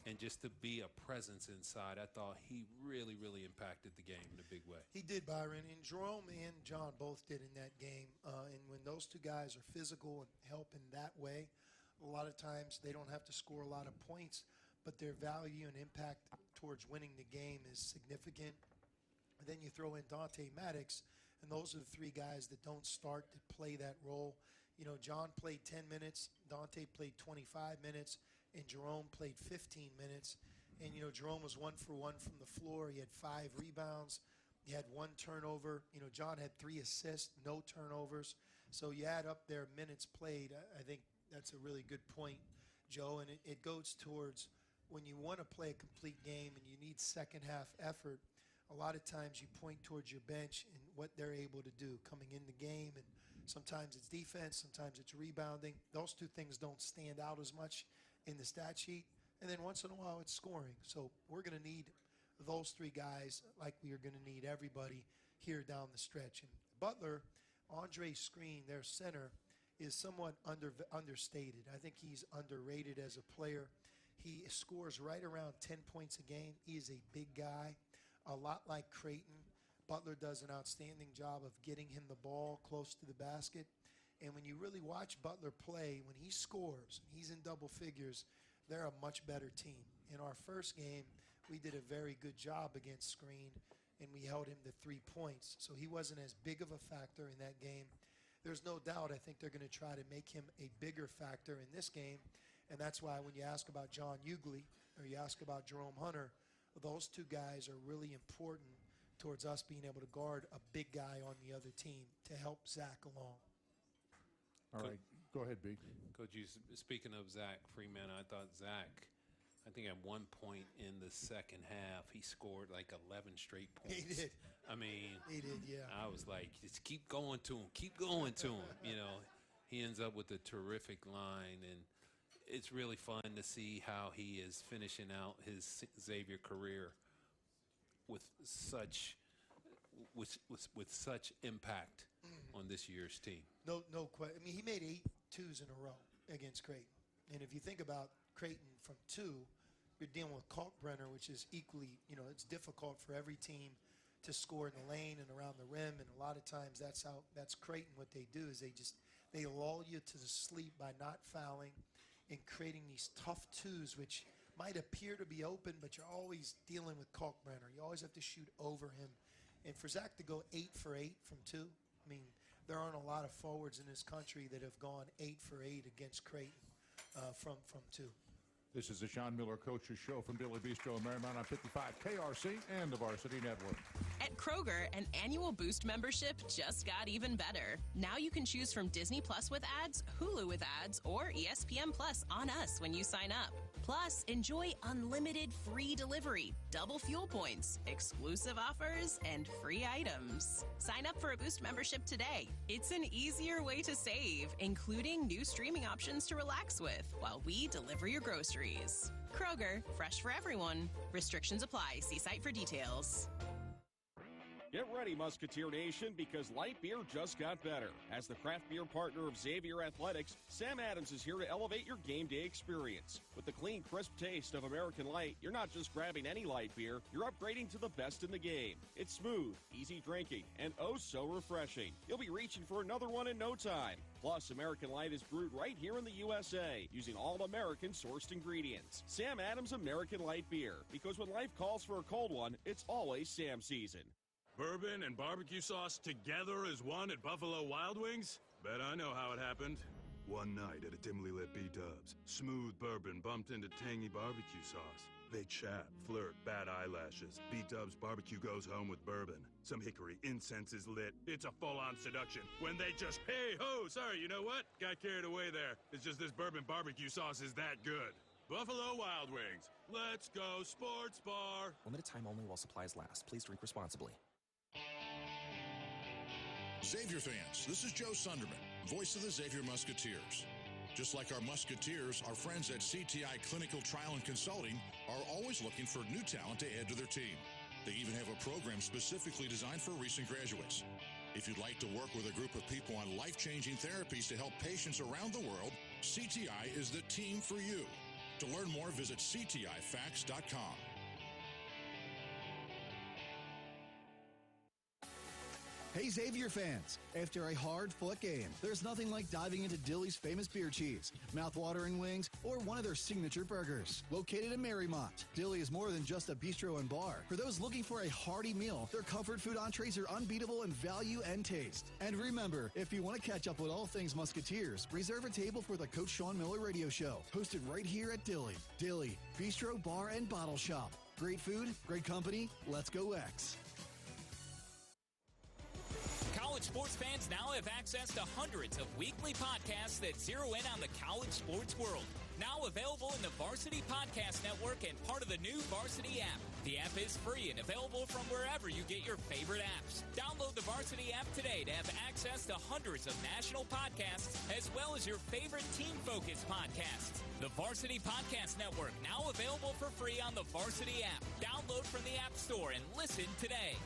and just to be a presence inside, I thought he really, really impacted the game in a big way. He did, Byron, and Jerome and John both did in that game. And when those two guys are physical and help in that way, a lot of times they don't have to score a lot of points, but their value and impact towards winning the game is significant. And then you throw in Dante Maddox, and those are the 3 guys that don't start to play that role. John played 10 minutes, Dante played 25 minutes, and Jerome played 15 minutes. And, Jerome was 1 for 1 from the floor. He had 5 rebounds. He had 1 turnover. John had 3 assists, no turnovers. So you add up their minutes played. I think that's a really good point, Joe. And it goes towards when you want to play a complete game and you need second half effort, a lot of times you point towards your bench and what they're able to do coming in the game. And sometimes it's defense, sometimes it's rebounding. Those 2 things don't stand out as much in the stat sheet. And then once in a while it's scoring. So we're going to need those 3 guys like we are going to need everybody here down the stretch. And Butler, Andre Screen, their center, is somewhat understated. I think he's underrated as a player. He scores right around 10 points a game. He is a big guy, a lot like Creighton. Butler does an outstanding job of getting him the ball close to the basket. And when you really watch Butler play, when he scores, he's in double figures, they're a much better team. In our first game, we did a very good job against Screen, and we held him to 3 points. So he wasn't as big of a factor in that game. There's no doubt I think they're going to try to make him a bigger factor in this game. And that's why when you ask about John Hughley or you ask about Jerome Hunter, those 2 guys are really important towards us being able to guard a big guy on the other team to help Zach along. All right. Go ahead, B. Coach, speaking of Zach Freeman, I thought Zach, I think at one point in the second half, he scored 11 straight points. He did. I mean, he did, yeah. I was like, just keep going to him. Keep going to him. he ends up with a terrific line, and it's really fun to see how he is finishing out his Xavier career with such impact on this year's team. No question. I mean, he made 8 twos in a row against Creighton. And if you think about Creighton from 2, you're dealing with Kalkbrenner, which is equally, it's difficult for every team to score in the lane and around the rim. And a lot of times that's Creighton. What they do is they lull you to the sleep by not fouling and creating these tough twos, which might appear to be open, but you're always dealing with Kalkbrenner. You always have to shoot over him. And for Zach to go 8 for 8 from 2, I mean, there aren't a lot of forwards in this country that have gone 8 for 8 against Creighton from 2. This is the Sean Miller Coaches Show from Dilly, Bistro in Marymount on 55 KRC and the Varsity Network. At Kroger, an annual Boost membership just got even better. Now you can choose from Disney Plus with ads, Hulu with ads, or ESPN Plus on us when you sign up. Plus, enjoy unlimited free delivery, double fuel points, exclusive offers, and free items. Sign up for a Boost membership today. It's an easier way to save, including new streaming options to relax with while we deliver your groceries. Kroger, fresh for everyone. Restrictions apply. See site for details. Get ready, Musketeer Nation, because light beer just got better. As the craft beer partner of Xavier Athletics, Sam Adams is here to elevate your game day experience. With the clean, crisp taste of American Light, you're not just grabbing any light beer, you're upgrading to the best in the game. It's smooth, easy drinking, and oh so refreshing. You'll be reaching for another one in no time. Plus, American Light is brewed right here in the USA, using all American-sourced ingredients. Sam Adams American Light Beer, because when life calls for a cold one, it's always Sam season. Bourbon and barbecue sauce together as one at Buffalo Wild Wings? Bet I know how it happened. One night at a dimly lit B-Dubs, smooth bourbon bumped into tangy barbecue sauce. They chat, flirt, bat eyelashes. B-Dubs barbecue goes home with bourbon. Some hickory incense is lit. It's a full-on seduction. When they just, hey ho, sorry, you know what? Got carried away there. It's just this bourbon barbecue sauce is that good. Buffalo Wild Wings. Let's go sports bar. Limited time only while supplies last. Please drink responsibly. Xavier fans, this is Joe Sunderman, voice of the Xavier Musketeers. Just like our Musketeers, our friends at CTI Clinical Trial and Consulting are always looking for new talent to add to their team. They even have a program specifically designed for recent graduates. If you'd like to work with a group of people on life-changing therapies to help patients around the world, CTI is the team for you. To learn more, visit ctifacts.com. Hey Xavier fans, after a hard-fought game, there's nothing like diving into Dilly's famous beer cheese, mouth-watering wings, or one of their signature burgers. Located in Marymount, Dilly is more than just a bistro and bar. For those looking for a hearty meal, their comfort food entrees are unbeatable in value and taste. And remember, if you want to catch up with all things Musketeers, reserve a table for the Coach Sean Miller Radio Show, hosted right here at Dilly. Dilly, bistro, bar, and bottle shop. Great food, great company, let's go X. College sports fans now have access to hundreds of weekly podcasts that zero in on the college sports world. Now available in the Varsity Podcast Network and part of the new Varsity app. The app is free and available from wherever you get your favorite apps. Download the Varsity app today to have access to hundreds of national podcasts as well as your favorite team-focused podcasts. The Varsity Podcast Network, now available for free on the Varsity app. Download from the App Store and listen today.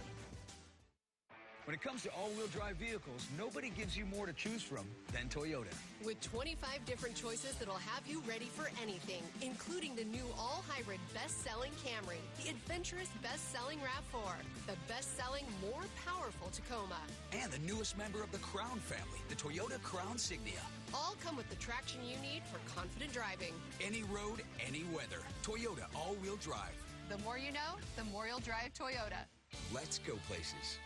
When it comes to all-wheel drive vehicles, nobody gives you more to choose from than Toyota. With 25 different choices that'll have you ready for anything, including the new all-hybrid best-selling Camry, the adventurous best-selling RAV4, the best-selling, more powerful Tacoma, and the newest member of the Crown family, the Toyota Crown Signia. All come with the traction you need for confident driving. Any road, any weather. Toyota all-wheel drive. The more you know, the more you'll drive Toyota. Let's go places.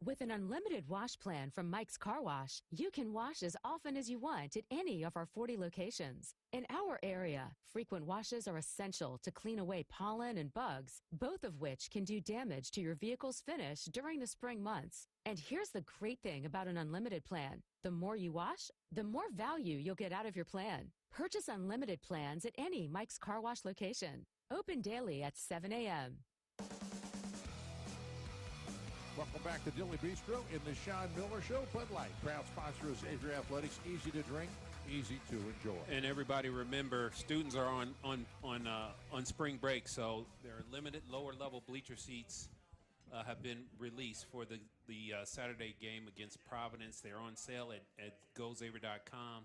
With an unlimited wash plan from Mike's Car Wash, you can wash as often as you want at any of our 40 locations. In our area, frequent washes are essential to clean away pollen and bugs, both of which can do damage to your vehicle's finish during the spring months. And here's the great thing about an unlimited plan. The more you wash, the more value you'll get out of your plan. Purchase unlimited plans at any Mike's Car Wash location. Open daily at 7 a.m. Welcome back to Dilly Bistro in the Sean Miller Show. Bud Light, proud sponsor of Xavier Athletics. Easy to drink, easy to enjoy. And everybody remember, students are on spring break, so there are limited lower-level bleacher seats have been released for the Saturday game against Providence. They're on sale at GoXavier.com.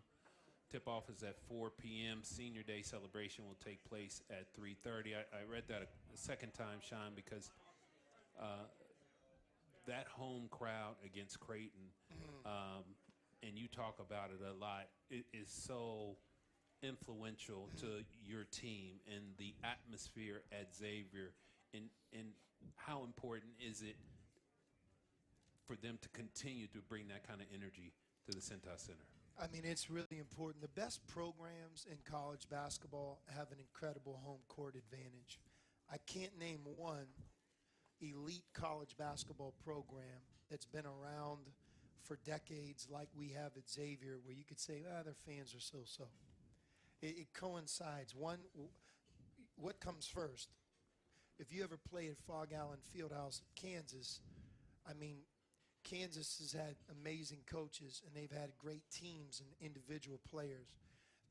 Tip-off is at 4 p.m. Senior Day celebration will take place at 3:30. I read that a second time, Sean, because that home crowd against Creighton, and you talk about it a lot, it is so influential to your team and the atmosphere at Xavier. And how important is it for them to continue to bring that kind of energy to the Cintas Center? I mean, it's really important. The best programs in college basketball have an incredible home court advantage. I can't name one elite college basketball program that's been around for decades like we have at Xavier, where you could say, their fans are so-so. It coincides. What comes first? If you ever play at Fog Allen Fieldhouse at Kansas, I mean, Kansas has had amazing coaches, and they've had great teams and individual players.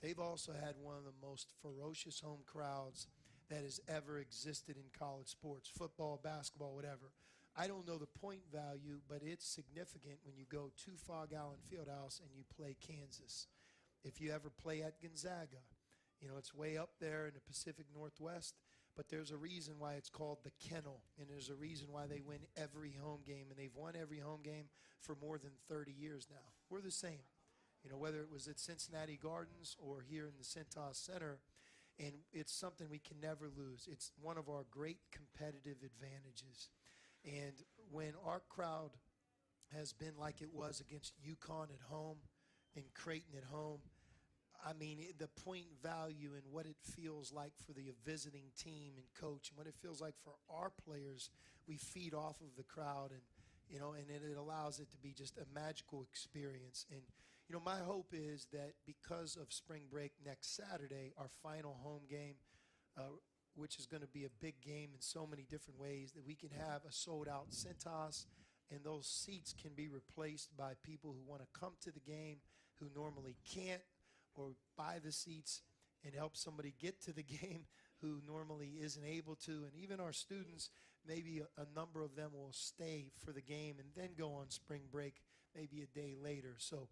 They've also had one of the most ferocious home crowds that has ever existed in college sports, football, basketball, whatever. I don't know the point value, but it's significant when you go to Fog Allen Fieldhouse and you play Kansas. If you ever play at Gonzaga, it's way up there in the Pacific Northwest, but there's a reason why it's called the Kennel, and there's a reason why they win every home game, and they've won every home game for more than 30 years now. We're the same. Whether it was at Cincinnati Gardens or here in the Cintas Center, and it's something we can never lose. It's one of our great competitive advantages. And when our crowd has been like it was against UConn at home and Creighton at home, I mean, the point value and what it feels like for the visiting team and coach, and what it feels like for our players, we feed off of the crowd, and it allows it to be just a magical experience. And my hope is that because of spring break next Saturday, our final home game, which is going to be a big game in so many different ways, that we can have a sold-out Cintas, and those seats can be replaced by people who want to come to the game who normally can't, or buy the seats and help somebody get to the game who normally isn't able to. And even our students, maybe a number of them will stay for the game and then go on spring break maybe a day later. So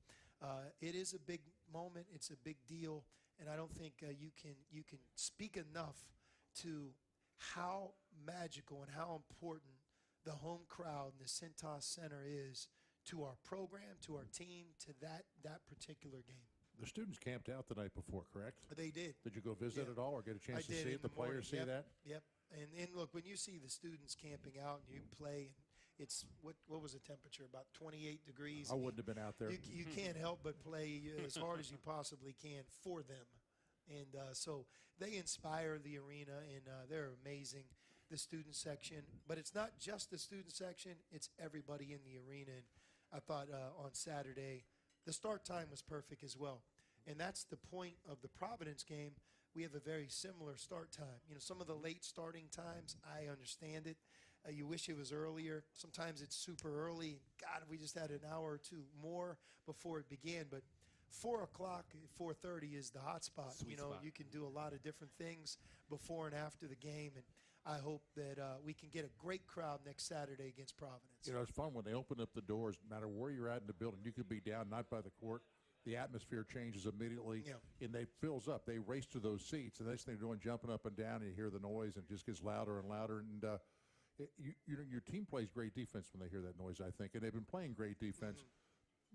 it is a big moment. It's a big deal. And I don't think you can speak enough to how magical and how important the home crowd in the Cintas Center is to our program, to our team, to that particular game. The students camped out the night before, correct? They did. Did you go visit at all or get a chance to see it? The players see that? Yep. And look, when you see the students camping out and you play, and it's, what was the temperature, about 28 degrees? I wouldn't have been out there. You can't help but play as hard as you possibly can for them. And so they inspire the arena, and they're amazing, the student section. But it's not just the student section, it's everybody in the arena. And I thought on Saturday, the start time was perfect as well. And that's the point of the Providence game. We have a very similar start time. Some of the late starting times, I understand it. You wish it was earlier. Sometimes it's super early. God, we just had an hour or two more before it began. But 4 o'clock, 4:30 is the hot spot. Spot. You can do a lot of different things before and after the game. And I hope that we can get a great crowd next Saturday against Providence. It's fun when they open up the doors, no matter where you're at in the building. You could be down, not by the court. The atmosphere changes immediately, and they fills up. They race to those seats. The next thing they're doing, jumping up and down, and you hear the noise, and it just gets louder and louder. And your team plays great defense when they hear that noise, I think. And they've been playing great defense.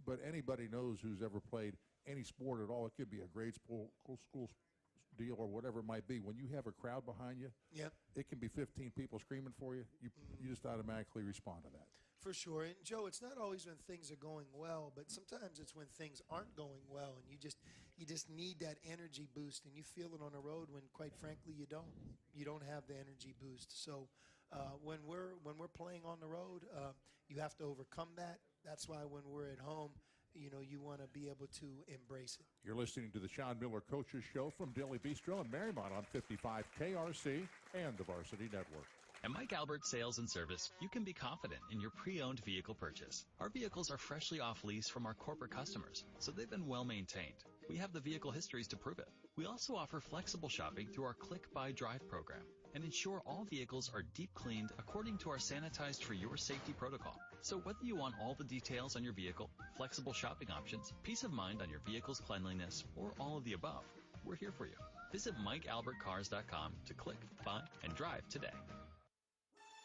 But anybody knows who's ever played any sport at all, it could be a grade school deal or whatever it might be. When you have a crowd behind you, it can be 15 people screaming for you. You just automatically respond to that. For sure. And, Joe, it's not always when things are going well, but sometimes it's when things aren't going well, and you just need that energy boost, and you feel it on the road when, quite frankly, you don't have the energy boost. So when we're playing on the road, you have to overcome that. That's why when we're at home, you want to be able to embrace it. You're listening to the Sean Miller Coaches Show from Dilly Bistro in Marymount on 55 KRC and the Varsity Network. At Mike Albert Sales and Service, you can be confident in your pre-owned vehicle purchase. Our vehicles are freshly off lease from our corporate customers, so they've been well maintained. We have the vehicle histories to prove it. We also offer flexible shopping through our Click Buy Drive program and ensure all vehicles are deep cleaned according to our sanitized for your safety protocol. So whether you want all the details on your vehicle, flexible shopping options, peace of mind on your vehicle's cleanliness, or all of the above, we're here for you. Visit MikeAlbertCars.com to click, buy, and drive today.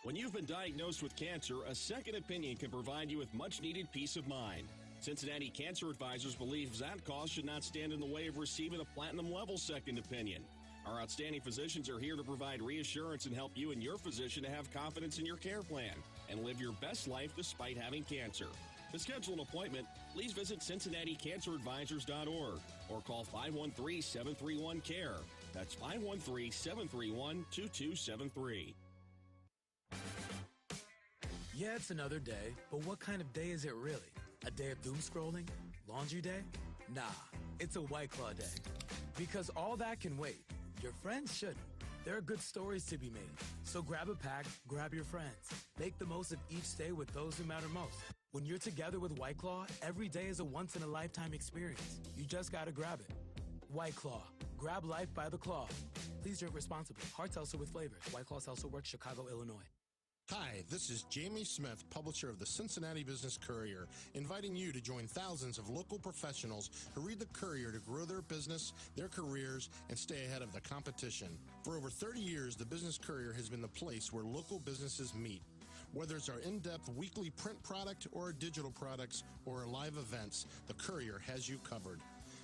When you've been diagnosed with cancer, a second opinion can provide you with much-needed peace of mind. Cincinnati Cancer Advisors believes that cause should not stand in the way of receiving a platinum-level second opinion. Our outstanding physicians are here to provide reassurance and help you and your physician to have confidence in your care plan and live your best life despite having cancer. To schedule an appointment, please visit CincinnatiCancerAdvisors.org or call 513-731-CARE. That's 513-731-2273. Yeah, it's another day, but what kind of day is it really? A day of doom scrolling? Laundry day? Nah, it's a White Claw day. Because all that can wait. Your friends shouldn't. There are good stories to be made. So grab a pack, grab your friends. Make the most of each day with those who matter most. When you're together with White Claw, every day is a once-in-a-lifetime experience. You just gotta grab it. White Claw. Grab life by the claw. Please drink responsibly. Hard seltzer with flavors. White Claw Seltzer Works, Chicago, Illinois. Hi, this is Jamie Smith, publisher of the Cincinnati Business Courier, inviting you to join thousands of local professionals who read the Courier to grow their business, their careers, and stay ahead of the competition. For over 30 years, the Business Courier has been the place where local businesses meet. Whether it's our in-depth weekly print product or our digital products or our live events, the Courier has you covered.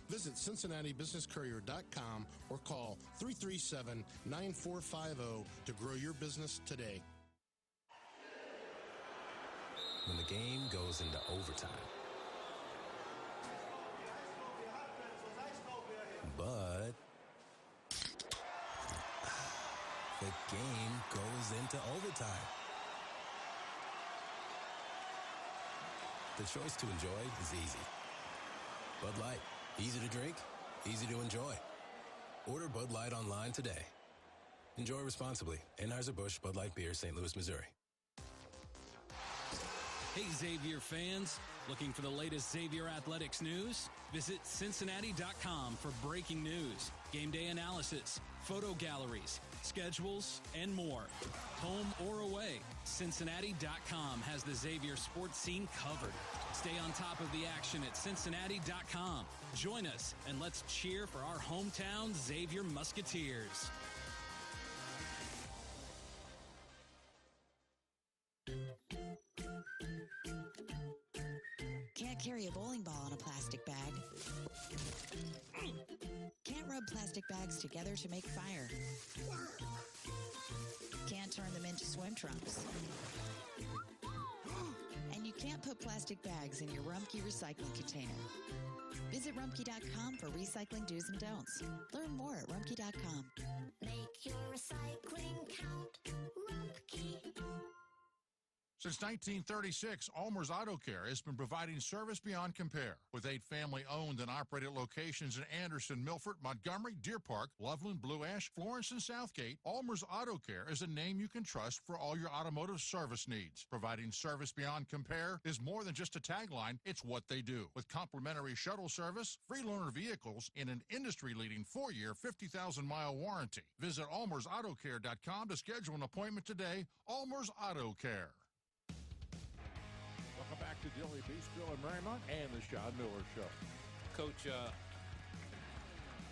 Visit CincinnatiBusinessCourier.com or call 337-9450 to grow your business today. When the game goes into overtime. But the game goes into overtime. The choice to enjoy is easy. Bud Light. Easy to drink, easy to enjoy. Order Bud Light online today. Enjoy responsibly. Anheuser-Busch Bud Light Beer, St. Louis, Missouri. Hey, Xavier fans. Looking for the latest Xavier Athletics news? Visit Cincinnati.com for breaking news, game day analysis, photo galleries, schedules, and more. Home or away, Cincinnati.com has the Xavier sports scene covered. Stay on top of the action at Cincinnati.com. Join us and let's cheer for our hometown Xavier Musketeers. Can't carry a bowling ball in a plastic bag. Can't rub plastic bags together to make fire. Can't turn them into swim trunks. And you can't put plastic bags in your Rumpke recycling container. Visit Rumpke.com for recycling do's and don'ts. Learn more at Rumpke.com. Make your recycling count. Rumpke. Since 1936, Almer's Auto Care has been providing service beyond compare. With 8 family-owned and operated locations in Anderson, Milford, Montgomery, Deer Park, Loveland, Blue Ash, Florence, and Southgate, Almer's Auto Care is a name you can trust for all your automotive service needs. Providing service beyond compare is more than just a tagline, it's what they do. With complimentary shuttle service, free loaner vehicles, and an industry-leading 4-year, 50,000-mile warranty. Visit almersautocare.com to schedule an appointment today. Almer's Auto Care. Welcome back to Dilly, Bistro in Marymount and the Sean Miller Show. Coach,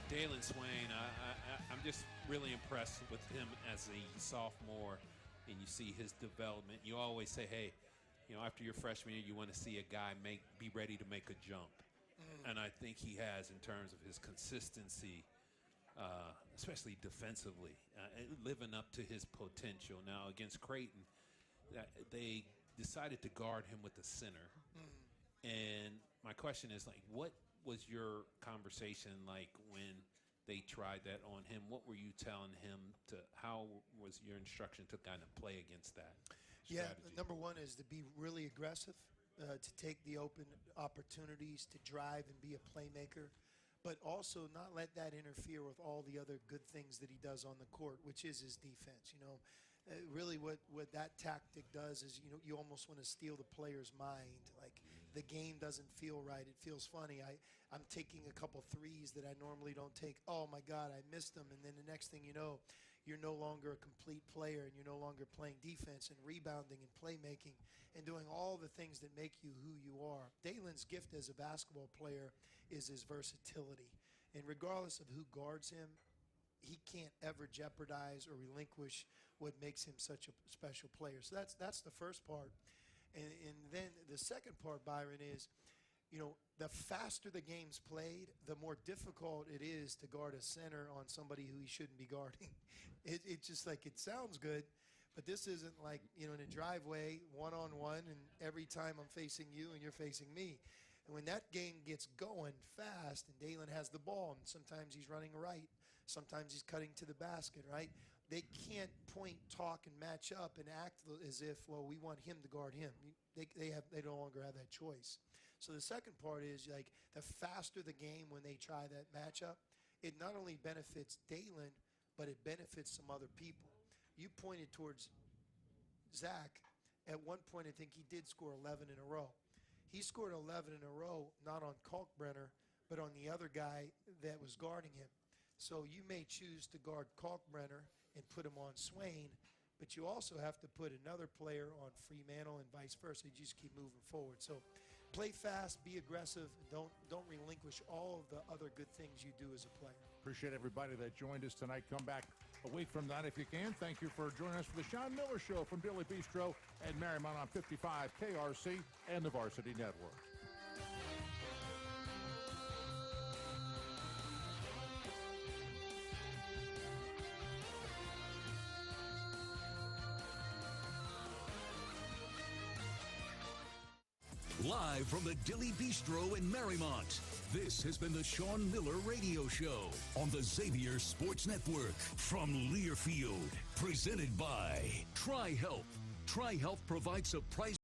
Dalen Swain, I'm just really impressed with him as a sophomore, and you see his development. You always say, hey, you know, after your freshman year, you want to see a guy be ready to make a jump. And I think he has in terms of his consistency, especially defensively, living up to his potential. Now, against Creighton, they decided to guard him with the center. And my question is, like, what was your conversation like when they tried that on him? What were you telling him how was your instruction to kind of play against that strategy? Yeah, number one is to be really aggressive, to take the open opportunities, to drive and be a playmaker, but also not let that interfere with all the other good things that he does on the court, which is his defense. You know, really what that tactic does is, you almost want to steal the player's mind. Like, the game doesn't feel right. It feels funny. I'm taking a couple threes that I normally don't take. Oh, my God, I missed them. And then the next thing you know, you're no longer a complete player, and you're no longer playing defense and rebounding and playmaking and doing all the things that make you who you are. Dalen's gift as a basketball player is his versatility. And regardless of who guards him, he can't ever jeopardize or relinquish what makes him such a special player. So that's the first part. And then the second part, Byron, is, the faster the game's played, the more difficult it is to guard a center on somebody who he shouldn't be guarding. It's just like, it sounds good, but this isn't like, in a driveway, one-on-one, and every time I'm facing you and you're facing me. And when that game gets going fast and Dalen has the ball, and sometimes he's running right, sometimes he's cutting to the basket, right? They can't point, talk, and match up and act as if, well, we want him to guard him. They no longer have that choice. So the second part is, like, the faster the game when they try that matchup, it not only benefits Dalen, but it benefits some other people. You pointed towards Zach. At one point, I think he did score 11 in a row. He scored 11 in a row, not on Kalkbrenner, but on the other guy that was guarding him. So you may choose to guard Kalkbrenner and put him on Swain, but you also have to put another player on Fremantle and vice versa. You just keep moving forward. So play fast, be aggressive, and don't relinquish all of the other good things you do as a player. Appreciate everybody that joined us tonight. Come back a week from that if you can. Thank you for joining us for the Sean Miller Show from Dilly Bistro and Marymount on 55 KRC and the Varsity Network. Live from the Dilly Bistro in Marymount, this has been the Sean Miller Radio Show on the Xavier Sports Network from Learfield. Presented by TriHealth. TriHealth provides surprise